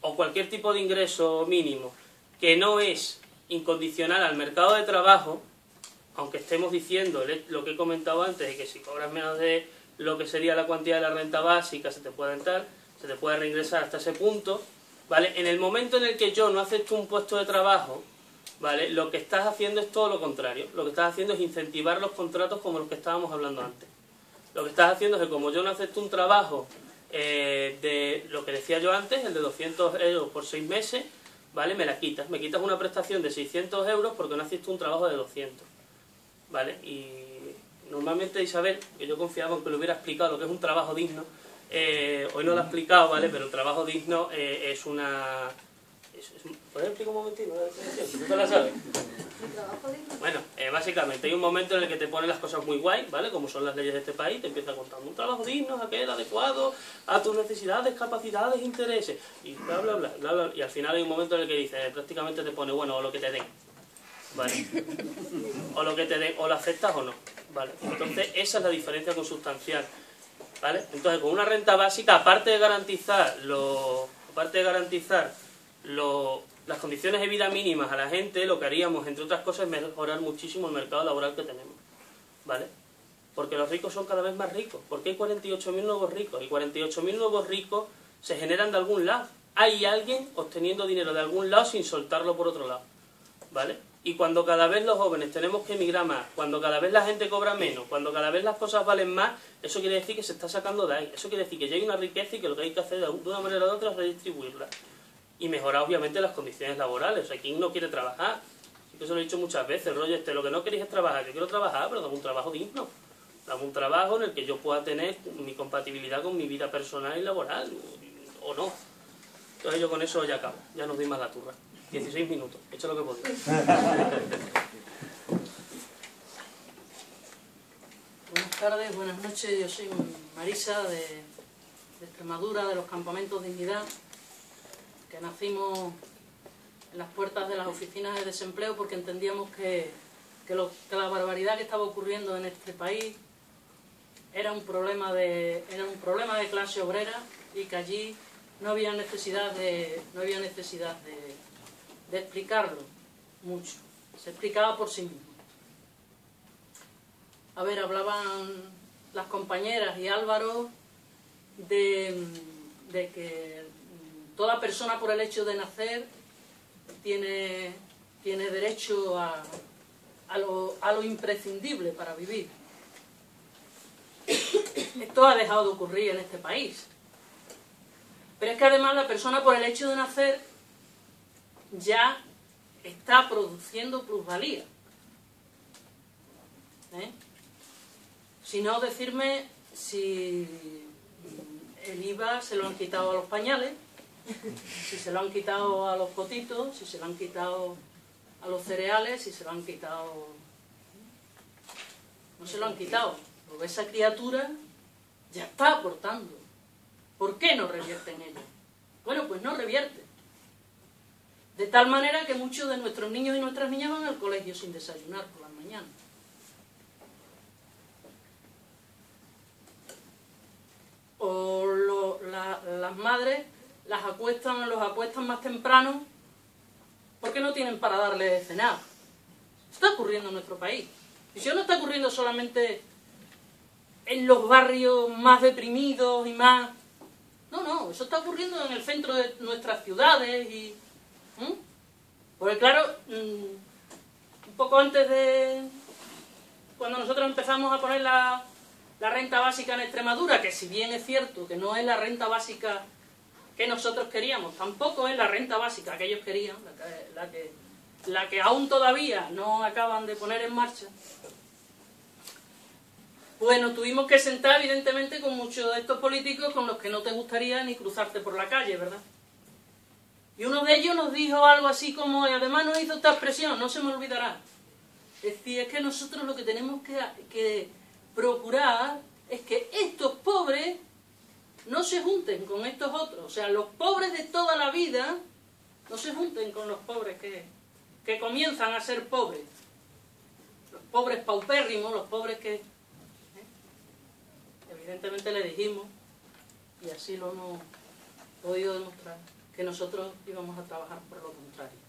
o cualquier tipo de ingreso mínimo que no es incondicional al mercado de trabajo, aunque estemos diciendo lo que he comentado antes, de que si cobras menos de lo que sería la cuantía de la renta básica se te puede reingresar hasta ese punto, ¿vale? En el momento en el que yo no acepto un puesto de trabajo, ¿vale? Lo que estás haciendo es todo lo contrario. Lo que estás haciendo es incentivar los contratos como los que estábamos hablando antes. Lo que estás haciendo es que como yo no acepto un trabajo de lo que decía yo antes, el de 200 euros por 6 meses, ¿vale? Me quitas una prestación de 600 euros porque no acepto un trabajo de 200, ¿vale? Y normalmente Isabel, que yo confiaba en que le hubiera explicado lo que es un trabajo digno, hoy no lo ha explicado, ¿vale? Pero el trabajo digno es una... ¿Puedes explicar un momentito la definición? ¿Tú te la sabes? Bueno, básicamente hay un momento en el que te ponen las cosas muy guay, ¿vale? Como son las leyes de este país, te empieza contando un trabajo digno, aquel adecuado a tus necesidades, capacidades, intereses, y bla, bla, bla, bla, bla. Y al final hay un momento en el que dice, prácticamente te pone, bueno, o lo que te den, ¿vale? O lo que te den, o lo aceptas o no, ¿vale? Entonces esa es la diferencia consustancial, ¿vale? Entonces con una renta básica, aparte de garantizar las condiciones de vida mínimas a la gente, lo que haríamos, entre otras cosas, es mejorar muchísimo el mercado laboral que tenemos, ¿vale? Porque los ricos son cada vez más ricos, porque hay 48.000 nuevos ricos, y 48.000 nuevos ricos se generan de algún lado. Hay alguien obteniendo dinero de algún lado sin soltarlo por otro lado, ¿vale? Y cuando cada vez los jóvenes tenemos que emigrar más, cuando cada vez la gente cobra menos, cuando cada vez las cosas valen más, eso quiere decir que se está sacando de ahí, eso quiere decir que ya hay una riqueza y que lo que hay que hacer de una manera u otra es redistribuirla. Y mejorar obviamente las condiciones laborales. O sea, ¿quién no quiere trabajar? Yo se lo he dicho muchas veces, rollo lo que no queréis es trabajar. Yo quiero trabajar, pero dame un trabajo digno. Dame un trabajo en el que yo pueda tener mi compatibilidad con mi vida personal y laboral, o no. Entonces yo con eso ya acabo, ya no doy más la turra. 16 minutos, he hecho lo que he podido. Buenas tardes, buenas noches, yo soy Marisa de Extremadura, de los campamentos Dignidad, que nacimos en las puertas de las oficinas de desempleo porque entendíamos que la barbaridad que estaba ocurriendo en este país era un problema de clase obrera y que allí no había necesidad de explicarlo mucho, se explicaba por sí mismo. A ver, hablaban las compañeras y Álvaro de que toda persona por el hecho de nacer tiene derecho a lo imprescindible para vivir. Esto ha dejado de ocurrir en este país. Pero es que además la persona por el hecho de nacer ya está produciendo plusvalía. Si no, decirme si el IVA se lo han quitado a los pañales, si se lo han quitado a los potitos, si se lo han quitado a los cereales, si se lo han quitado... No se lo han quitado. Porque esa criatura ya está aportando. ¿Por qué no revierte en ello? Bueno, pues no revierte. De tal manera que muchos de nuestros niños y nuestras niñas van al colegio sin desayunar por las mañanas. mañana. O las madres los acuestan más temprano porque no tienen para darle de cenar. Está ocurriendo en nuestro país. Y si no está ocurriendo solamente en los barrios más deprimidos y más... No, eso está ocurriendo en el centro de nuestras ciudades y... Porque claro, un poco antes de... Cuando nosotros empezamos a poner la renta básica en Extremadura, que si bien es cierto que no es la renta básica que nosotros queríamos, tampoco es la renta básica que ellos querían, la que aún todavía no acaban de poner en marcha. Bueno, tuvimos que sentar evidentemente con muchos de estos políticos con los que no te gustaría ni cruzarte por la calle, ¿verdad? Y uno de ellos nos dijo algo así como, y además nos hizo esta expresión, no se me olvidará. Es decir, es que nosotros lo que tenemos que procurar es que estos pobres no se junten con estos otros. O sea, los pobres de toda la vida no se junten con los pobres que comienzan a ser pobres. Los pobres paupérrimos, los pobres que... Evidentemente le dijimos, y así lo hemos podido demostrar, que nosotros íbamos a trabajar por lo contrario.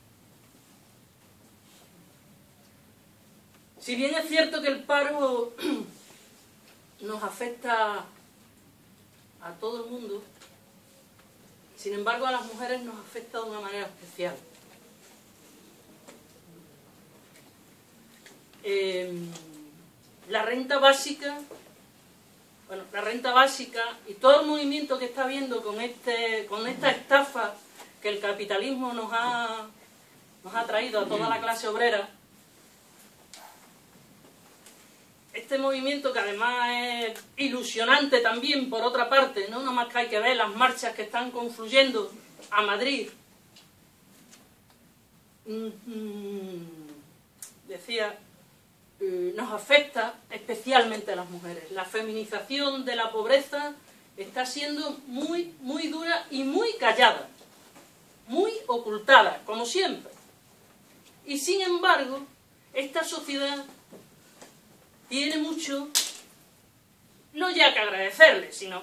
Si bien es cierto que el paro nos afecta a todo el mundo, sin embargo a las mujeres nos afecta de una manera especial. La renta básica y todo el movimiento que está habiendo con esta estafa que el capitalismo nos ha traído a toda la clase obrera, este movimiento que además es ilusionante también por otra parte, no nomás que hay que ver las marchas que están confluyendo a Madrid, decía, nos afecta especialmente a las mujeres. La feminización de la pobreza está siendo muy, muy dura y muy callada, muy ocultada, como siempre. Y sin embargo, esta sociedad tiene mucho, no ya que agradecerle, sino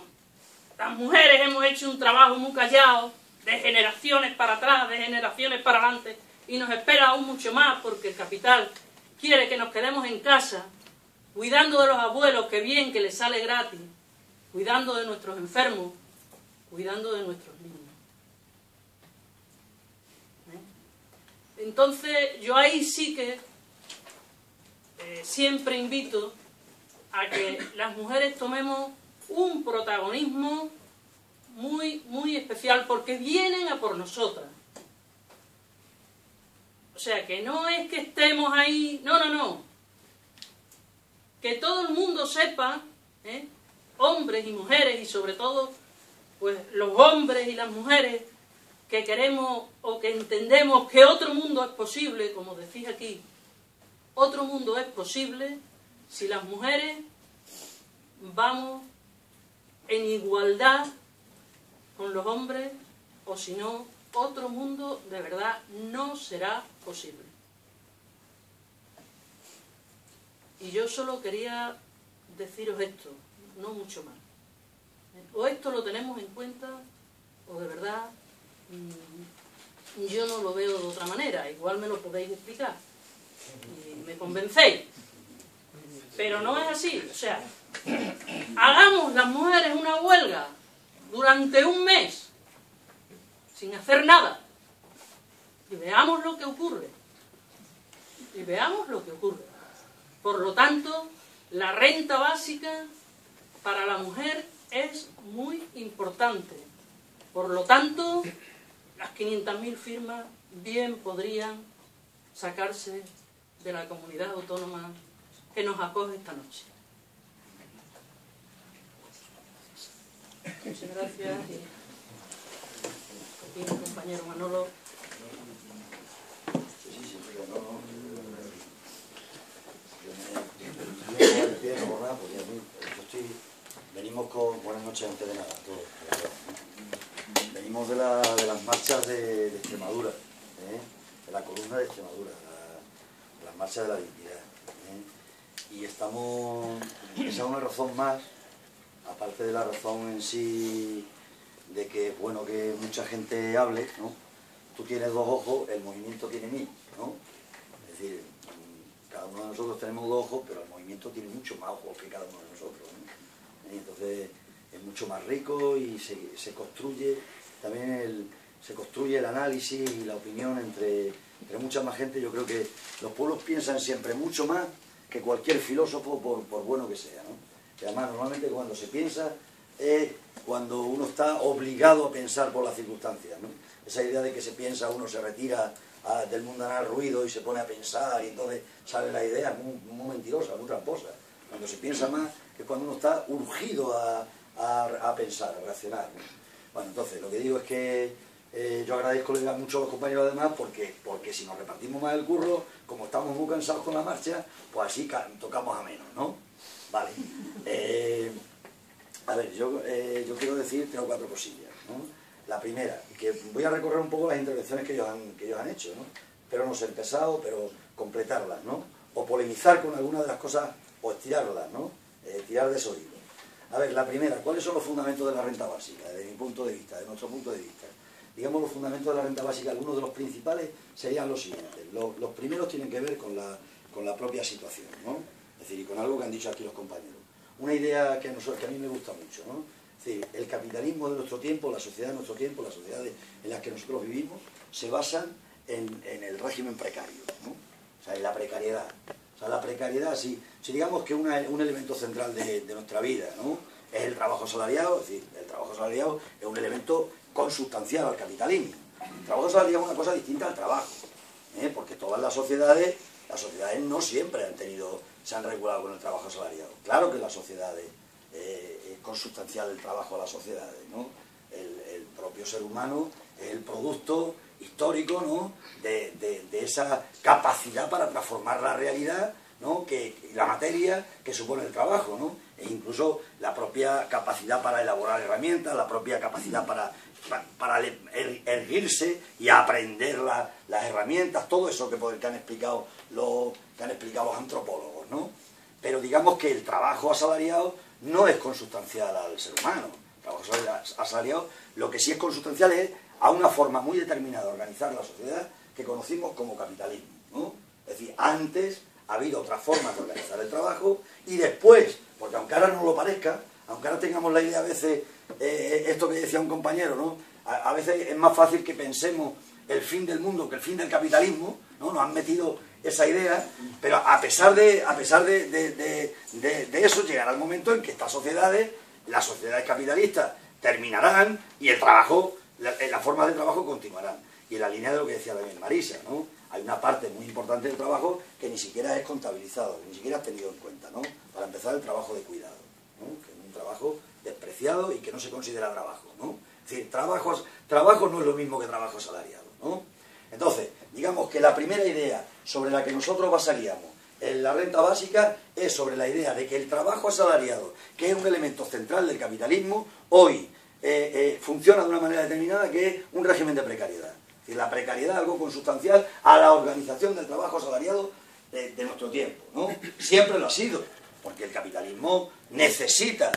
las mujeres hemos hecho un trabajo muy callado, de generaciones para atrás, de generaciones para adelante, y nos espera aún mucho más porque el capital quiere que nos quedemos en casa, cuidando de los abuelos, que bien que les sale gratis, cuidando de nuestros enfermos, cuidando de nuestros niños. Entonces, yo ahí sí que siempre invito a que las mujeres tomemos un protagonismo muy, muy especial, porque vienen a por nosotras. O sea, que no es que estemos ahí, no. Que todo el mundo sepa, hombres y mujeres, y sobre todo, pues los hombres y las mujeres que queremos o que entendemos que otro mundo es posible, como decís aquí, otro mundo es posible si las mujeres vamos en igualdad con los hombres, o si no, otro mundo de verdad no será posible. Y yo solo quería deciros esto, no mucho más. O esto lo tenemos en cuenta, o de verdad yo no lo veo de otra manera. Igual me lo podéis explicar y me convencéis. Pero no es así. O sea, hagamos las mujeres una huelga durante un mes sin hacer nada y veamos lo que ocurre. Por lo tanto, la renta básica para la mujer es muy importante. Por lo tanto, las 500.000 firmas bien podrían sacarse de la comunidad autónoma que nos acoge esta noche. Muchas gracias. Y mi compañero Manolo. Venimos con... Buenas noches antes de nada a todos. Venimos de las marchas de Extremadura, de la columna de Extremadura, de las marchas de la dignidad. y estamos... Esa es una razón más, aparte de la razón en sí de que es bueno que mucha gente hable, ¿no? Tú tienes 2 ojos, el movimiento tiene 1000, ¿no? Es decir, cada uno de nosotros tenemos 2 ojos, pero el movimiento tiene mucho más ojos que cada uno de nosotros, ¿no? Y entonces es mucho más rico y se construye también se construye el análisis y la opinión entre mucha más gente. Yo creo que los pueblos piensan siempre mucho más que cualquier filósofo, por bueno que sea, ¿no? Y además, normalmente cuando se piensa es cuando uno está obligado a pensar por las circunstancias, ¿no? Esa idea de que se piensa, uno se retira del mundanal ruido y se pone a pensar y entonces sale la idea, es muy mentirosa, muy tramposa. Cuando se piensa más es cuando uno está urgido a pensar, a reaccionar, ¿no? Bueno, entonces, lo que digo es que yo agradezco mucho a los compañeros además porque si nos repartimos más el curro, como estamos muy cansados con la marcha, pues así tocamos a menos, ¿no? Vale. A ver, yo quiero decir 3 o 4 cosillas, ¿no? La primera, que voy a recorrer un poco las intervenciones que ellos han hecho, ¿no? Pero no ser pesado, pero completarlas, ¿no? O polemizar con alguna de las cosas, o estirarlas, ¿no? Tirar de esos hilos. A ver, la primera, ¿cuáles son los fundamentos de la renta básica? Desde mi punto de vista, de nuestro punto de vista. Digamos, los fundamentos de la renta básica, algunos de los principales serían los siguientes. Los primeros tienen que ver con la propia situación, ¿no? Es decir, y con algo que han dicho aquí los compañeros. Una idea que a mí me gusta mucho, ¿no? Es decir, el capitalismo de nuestro tiempo, la sociedad de nuestro tiempo, las sociedades en las que nosotros vivimos, se basan en el régimen precario, ¿no? O sea, en la precariedad. O sea, la precariedad, si digamos que un elemento central de nuestra vida, ¿no? Es el trabajo asalariado, es decir, el trabajo asalariado es un elemento consustancial al capitalismo. El trabajo asalariado es una cosa distinta al trabajo, porque todas las sociedades no siempre se han regulado con el trabajo asalariado. Claro que las sociedades es consustancial el trabajo a las sociedades, ¿no? El propio ser humano es el producto histórico, ¿no? de esa capacidad para transformar la realidad, ¿no? La materia que supone el trabajo, ¿no? E incluso la propia capacidad para elaborar herramientas, la propia capacidad para erguirse y aprender las herramientas, todo eso que han explicado los antropólogos, ¿no? Pero digamos que el trabajo asalariado no es consustancial al ser humano. El trabajo asalariado lo que sí es consustancial es a una forma muy determinada de organizar la sociedad que conocimos como capitalismo, ¿no? Es decir, antes ha habido otras formas de organizar el trabajo y después, porque aunque ahora no lo parezca, aunque ahora tengamos la idea a veces, esto que decía un compañero, ¿no? A veces es más fácil que pensemos el fin del mundo que el fin del capitalismo, ¿no? Nos han metido esa idea, pero a pesar de eso llegará el momento en que las sociedades capitalistas terminarán y el trabajo, las formas de trabajo continuarán. Y en la línea de lo que decía también Marisa, ¿no? Hay una parte muy importante del trabajo que ni siquiera es contabilizado, que ni siquiera es tenido en cuenta, ¿no? Para empezar, el trabajo de cuidado, ¿no? Que es un trabajo despreciado y que no se considera trabajo, ¿no? Es decir, trabajo no es lo mismo que trabajo asalariado, ¿no? Entonces, digamos que la primera idea sobre la que nosotros basaríamos en la renta básica es sobre la idea de que el trabajo asalariado, que es un elemento central del capitalismo, hoy funciona de una manera determinada, que es un régimen de precariedad. Es decir, la precariedad es algo consustancial a la organización del trabajo asalariado de nuestro tiempo, ¿no? Siempre lo ha sido, porque el capitalismo necesita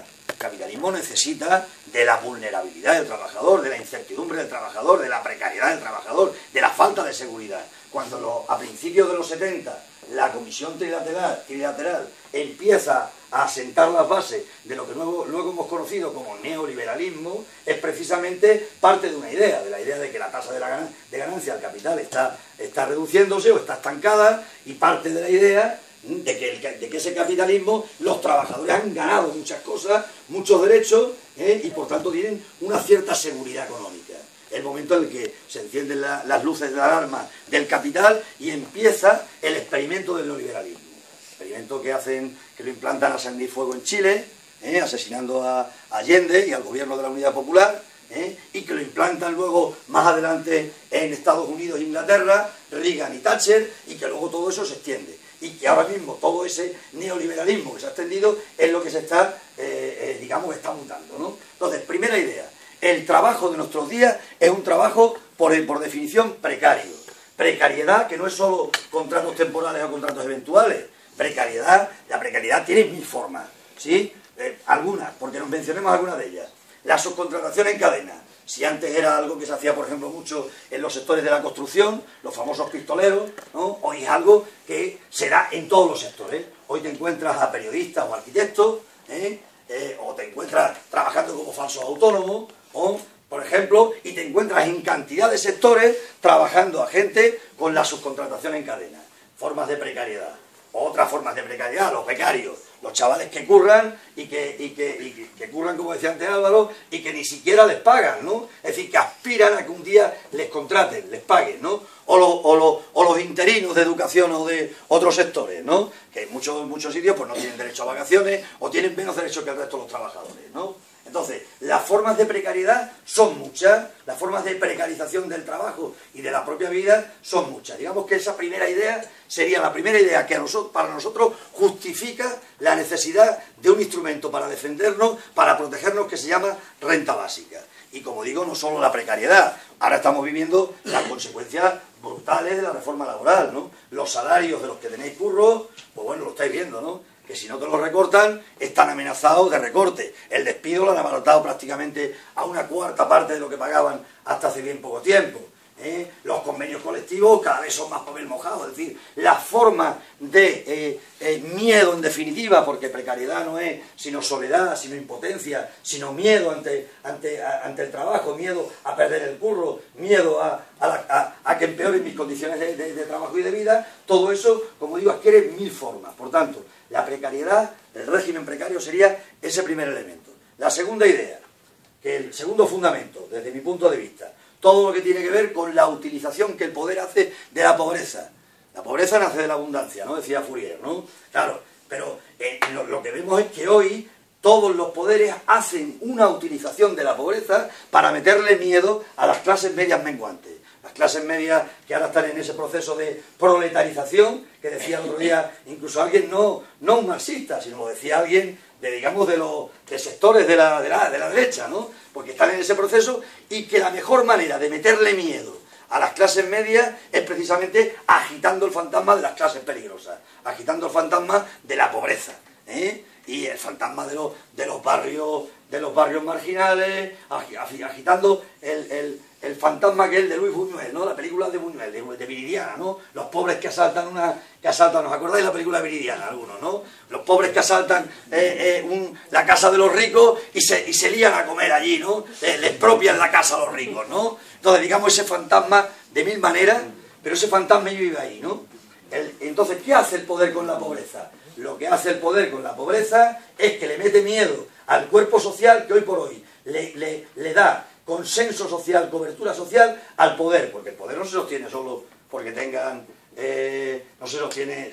de la vulnerabilidad del trabajador, de la incertidumbre del trabajador, de la precariedad del trabajador, de la falta de seguridad. Cuando a principios de los 70 la Comisión Trilateral empieza a sentar las bases de lo que luego hemos conocido como neoliberalismo, es precisamente parte de una idea, de la idea de que la tasa de ganancia del capital está reduciéndose o está estancada, y parte de la idea de que ese capitalismo, los trabajadores han ganado muchas cosas, muchos derechos, y por tanto tienen una cierta seguridad económica. El momento en el que se encienden las luces de la alarma del capital y empieza el experimento del neoliberalismo. Experimento que lo implantan a sangre y fuego en Chile, asesinando a Allende y al gobierno de la Unidad Popular, y que lo implantan luego más adelante en Estados Unidos e Inglaterra, Reagan y Thatcher, y que luego todo eso se extiende. Y que ahora mismo todo ese neoliberalismo que se ha extendido es lo que se está, digamos, está mutando, ¿no? Entonces, primera idea, el trabajo de nuestros días es un trabajo, por definición, precario. Precariedad, que no es solo contratos temporales o contratos eventuales, precariedad, la precariedad tiene 1000 formas, ¿sí? Algunas, porque nos mencionemos algunas de ellas. La subcontratación en cadena. Si antes era algo que se hacía, por ejemplo, mucho en los sectores de la construcción, los famosos pistoleros, ¿no? Hoy es algo que se da en todos los sectores. Hoy te encuentras a periodistas o arquitectos, o te encuentras trabajando como falsos autónomos, o, por ejemplo, y te encuentras en cantidad de sectores trabajando a gente con la subcontratación en cadena. Formas de precariedad. Otras formas de precariedad, los becarios, los chavales que curran y que curran, como decía antes Álvaro, y que ni siquiera les pagan, ¿no? Es decir, que aspiran a que un día les contraten, les paguen, ¿no? O los interinos de educación o de otros sectores, ¿no? Que en muchos sitios pues no tienen derecho a vacaciones o tienen menos derechos que el resto de los trabajadores, ¿no? Entonces, las formas de precariedad son muchas, las formas de precarización del trabajo y de la propia vida son muchas. Digamos que esa primera idea sería la primera idea que para nosotros justifica la necesidad de un instrumento para defendernos, para protegernos, que se llama renta básica. Y como digo, no solo la precariedad, ahora estamos viviendo las consecuencias brutales de la reforma laboral, ¿no? Los salarios de los que tenéis curro, pues bueno, lo estáis viendo, ¿no? Que si no te lo recortan, están amenazados de recorte. El despido lo han abaratado prácticamente a una cuarta parte de lo que pagaban hasta hace bien poco tiempo. Los convenios colectivos cada vez son más papel mojado, es decir, la forma de miedo en definitiva, porque precariedad no es sino soledad, sino impotencia, sino miedo ante el trabajo, miedo a perder el curro, miedo a que empeoren mis condiciones de trabajo y de vida. Todo eso, como digo, adquiere 1000 formas. Por tanto, la precariedad, el régimen precario sería ese primer elemento. La segunda idea, que el segundo fundamento, desde mi punto de vista, todo lo que tiene que ver con la utilización que el poder hace de la pobreza. La pobreza nace de la abundancia, ¿no? Decía Fourier, ¿no? Claro, pero lo que vemos es que hoy todos los poderes hacen una utilización de la pobreza para meterle miedo a las clases medias menguantes. Las clases medias que ahora están en ese proceso de proletarización, que decía el otro día incluso alguien, no un marxista, sino lo decía alguien de sectores de la derecha, ¿no? Porque están en ese proceso, y que la mejor manera de meterle miedo a las clases medias es precisamente agitando el fantasma de las clases peligrosas, agitando el fantasma de la pobreza, y el fantasma de los barrios marginales, agitando el fantasma que es el de Luis Buñuel, ¿no? La película de Buñuel, de Viridiana, ¿no? Los pobres que asaltan ¿os acordáis de la película Viridiana, algunos, no? Los pobres que asaltan la casa de los ricos y se lían a comer allí, ¿no? Les expropian la casa a los ricos, ¿no? Entonces, digamos, ese fantasma de 1000 maneras, pero ese fantasma vive ahí, ¿no? Entonces, ¿qué hace el poder con la pobreza? Lo que hace el poder con la pobreza es que le mete miedo al cuerpo social que hoy por hoy le da consenso social, cobertura social al poder, porque el poder no se sostiene solo porque tengan, no se sostiene,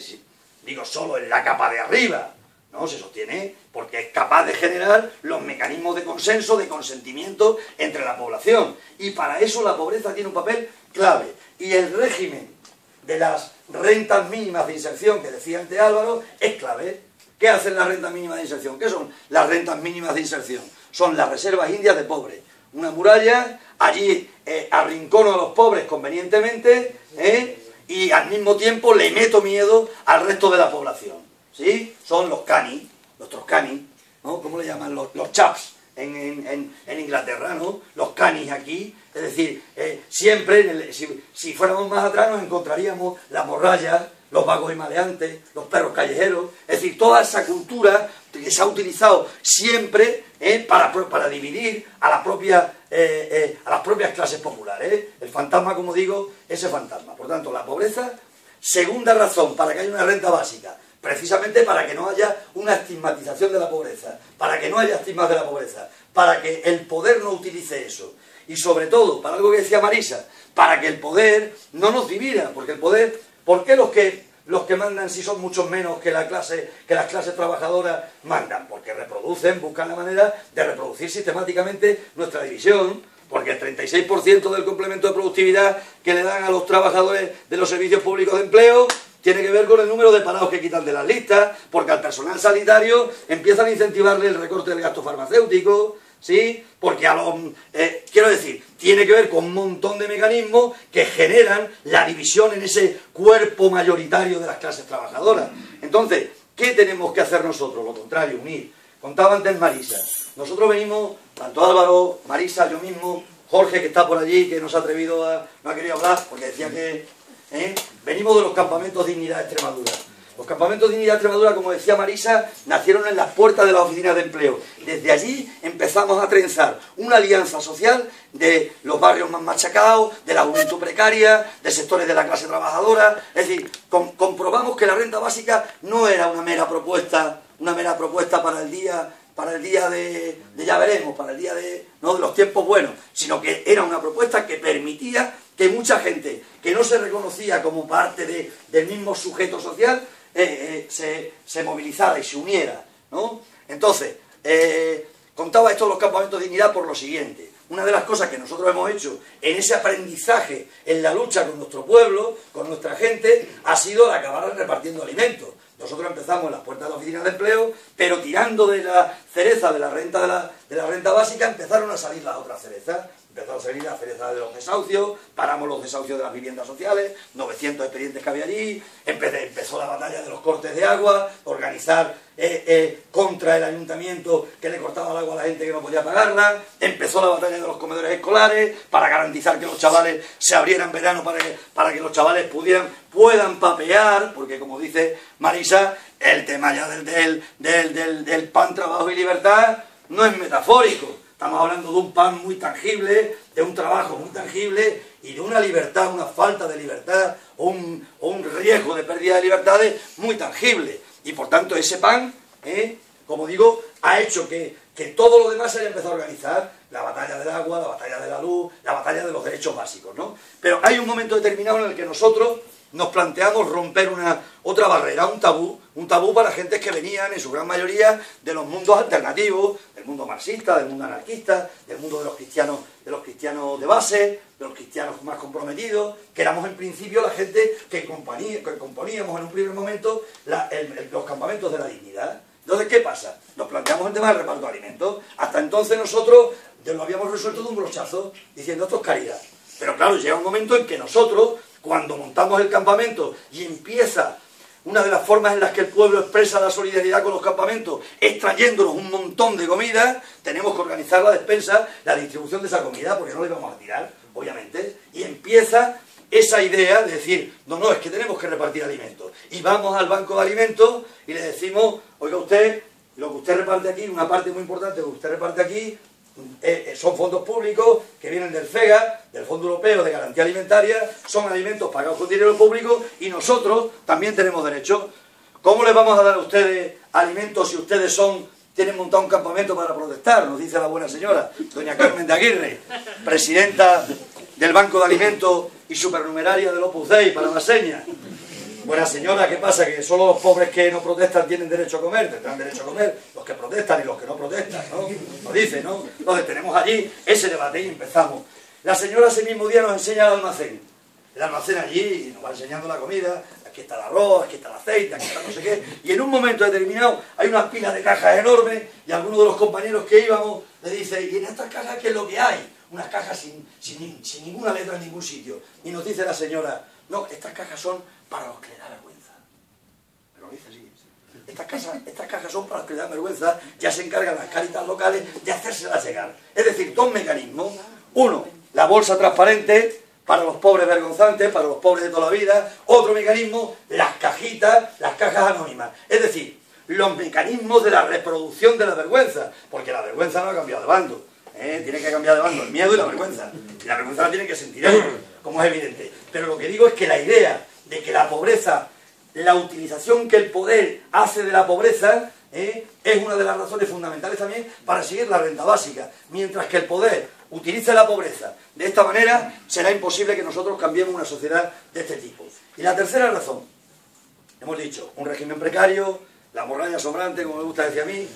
digo, solo en la capa de arriba, no, se sostiene porque es capaz de generar los mecanismos de consenso, de consentimiento entre la población, y para eso la pobreza tiene un papel clave, y el régimen de las rentas mínimas de inserción que decía antes Álvaro es clave. ¿Qué hacen las rentas mínimas de inserción? ¿Qué son las rentas mínimas de inserción? Son las reservas indias de pobres. Una muralla, allí arrincono a los pobres convenientemente, y al mismo tiempo le meto miedo al resto de la población, ¿sí? Son los canis, los troscanis, ¿no? ¿Cómo le llaman? Los chaps en Inglaterra, ¿no? Los canis aquí, es decir, siempre, si fuéramos más atrás nos encontraríamos las morrallas, los vagos y maleantes, los perros callejeros, es decir, toda esa cultura que se ha utilizado siempre para dividir a las propias clases populares. El fantasma, como digo, ese fantasma. Por tanto, la pobreza, segunda razón para que haya una renta básica, precisamente para que no haya una estigmatización de la pobreza, para que no haya estigmas de la pobreza, para que el poder no utilice eso. Y sobre todo, para algo que decía Marisa, para que el poder no nos divida, porque el poder, ¿por qué los que mandan si son muchos menos que las clases trabajadoras mandan? Porque reproducen, buscan la manera de reproducir sistemáticamente nuestra división, porque el 36% del complemento de productividad que le dan a los trabajadores de los servicios públicos de empleo tiene que ver con el número de parados que quitan de las listas, porque al personal sanitario empiezan a incentivarle el recorte del gasto farmacéutico. ¿sí? Porque quiero decir, tiene que ver con un montón de mecanismos que generan la división en ese cuerpo mayoritario de las clases trabajadoras. Entonces, ¿qué tenemos que hacer nosotros? Lo contrario, unir. Contaba antes Marisa. Nosotros venimos, tanto Álvaro, Marisa, yo mismo, Jorge, que está por allí, que no se ha atrevido no ha querido hablar, porque decía que... venimos de los campamentos Dignidad Extremadura. Los campamentos Dignidad Extremadura, como decía Marisa, nacieron en las puertas de las oficinas de empleo. Desde allí empezamos a trenzar una alianza social de los barrios más machacados, de la juventud precaria, de sectores de la clase trabajadora. Es decir, comprobamos que la renta básica no era una mera propuesta para el día de ya veremos, para el día de los tiempos buenos, sino que era una propuesta que permitía que mucha gente que no se reconocía como parte del mismo sujeto social se movilizara y se uniera, ¿no? Entonces, contaba esto de los campamentos de dignidad por lo siguiente. Una de las cosas que nosotros hemos hecho en ese aprendizaje, en la lucha con nuestro pueblo, con nuestra gente, ha sido el acabar repartiendo alimentos. Nosotros empezamos en las puertas de la oficina de empleo, pero tirando de la cereza de la renta básica, empezaron a salir las otras cerezas. Empezó a salir la cereza de los desahucios, paramos los desahucios de las viviendas sociales, 900 expedientes que había allí, empezó la batalla de los cortes de agua, organizar contra el ayuntamiento que le cortaba el agua a la gente que no podía pagarla, empezó la batalla de los comedores escolares para garantizar que los chavales se abrieran en verano para que los chavales puedan papear, porque como dice Marisa, el tema ya del pan, trabajo y libertad no es metafórico. Estamos hablando de un pan muy tangible, de un trabajo muy tangible y de una libertad, una falta de libertad o un riesgo de pérdida de libertades muy tangible. Y por tanto ese pan, como digo, ha hecho que todo lo demás se haya empezado a organizar, la batalla del agua, la batalla de la luz, la batalla de los derechos básicos, ¿no? Pero hay un momento determinado en el que nosotros nos planteamos romper otra barrera, un tabú para gentes que venían en su gran mayoría de los mundos alternativos, del mundo marxista, del mundo anarquista, del mundo de los cristianos de base, de los cristianos más comprometidos, que éramos en principio la gente que componíamos en un primer momento los campamentos de la dignidad. Entonces, ¿qué pasa? Nos planteamos el tema del reparto de alimentos. Hasta entonces nosotros lo habíamos resuelto de un brochazo, diciendo esto es caridad. Pero claro, llega un momento en que nosotros, cuando montamos el campamento y empieza una de las formas en las que el pueblo expresa la solidaridad con los campamentos es trayéndonos un montón de comida, tenemos que organizar la despensa, la distribución de esa comida, porque no la íbamos a tirar, obviamente, y empieza esa idea de decir, no, es que tenemos que repartir alimentos. Y vamos al banco de alimentos y le decimos, oiga usted, lo que usted reparte aquí, una parte muy importante de lo que usted reparte aquí, son fondos públicos que vienen del FEGA, del Fondo Europeo de Garantía Alimentaria, son alimentos pagados con dinero público y nosotros también tenemos derecho. ¿Cómo les vamos a dar a ustedes alimentos si ustedes tienen montado un campamento para protestar? Nos dice la buena señora, doña Carmen de Aguirre, presidenta del Banco de Alimentos y supernumeraria del Opus Dei para la seña. Buena señora, ¿qué pasa? Que solo los pobres que no protestan tienen derecho a comer, tendrán derecho a comer los que protestan y los que no protestan, ¿no? Nos dice, ¿no? Entonces tenemos allí ese debate y empezamos. La señora ese mismo día nos enseña el almacén allí y nos va enseñando la comida, aquí está el arroz, aquí está el aceite, aquí está no sé qué, y en un momento determinado hay unas pilas de cajas enormes y alguno de los compañeros que íbamos le dice, ¿y en estas cajas qué es lo que hay? Unas cajas sin ninguna letra en ningún sitio. Y nos dice la señora, no, estas cajas son para los que le da vergüenza. Pero lo dice así. Estas cajas son para los que le dan vergüenza, ya se encargan las Cáritas locales de hacérselas llegar. Es decir, dos mecanismos. Uno, la bolsa transparente para los pobres vergonzantes, para los pobres de toda la vida. Otro mecanismo, las cajitas, las cajas anónimas. Es decir, los mecanismos de la reproducción de la vergüenza. Porque la vergüenza no ha cambiado de bando. Tiene que cambiar de bando el miedo y la vergüenza. Y la vergüenza la tienen que sentir ellos, como es evidente. Pero lo que digo es que la idea de que la pobreza, la utilización que el poder hace de la pobreza, es una de las razones fundamentales también para seguir la renta básica. Mientras que el poder utilice la pobreza de esta manera, será imposible que nosotros cambiemos una sociedad de este tipo. Y la tercera razón, hemos dicho, un régimen precario, la morralla sobrante, como me gusta decir a mí,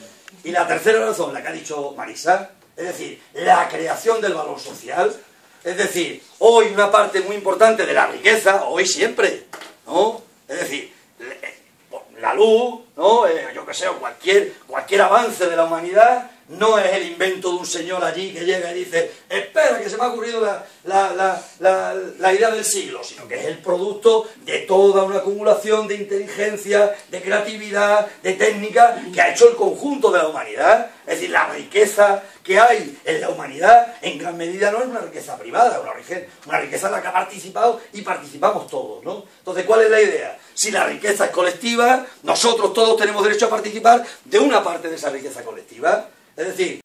y la tercera razón, la que ha dicho Marisa, es decir, la creación del valor social. Es decir, hoy una parte muy importante de la riqueza, hoy siempre, ¿no? Es decir, la luz, ¿no? Yo qué sé, cualquier avance de la humanidad no es el invento de un señor allí que llega y dice, espera que se me ha ocurrido la idea del siglo, sino que es el producto de toda una acumulación de inteligencia, de creatividad, de técnica que ha hecho el conjunto de la humanidad. Es decir, la riqueza que hay en la humanidad en gran medida no es una riqueza privada, una riqueza en la que ha participado y participamos todos, ¿no? Entonces, ¿cuál es la idea? Si la riqueza es colectiva, nosotros todos tenemos derecho a participar de una parte de esa riqueza colectiva. Es decir,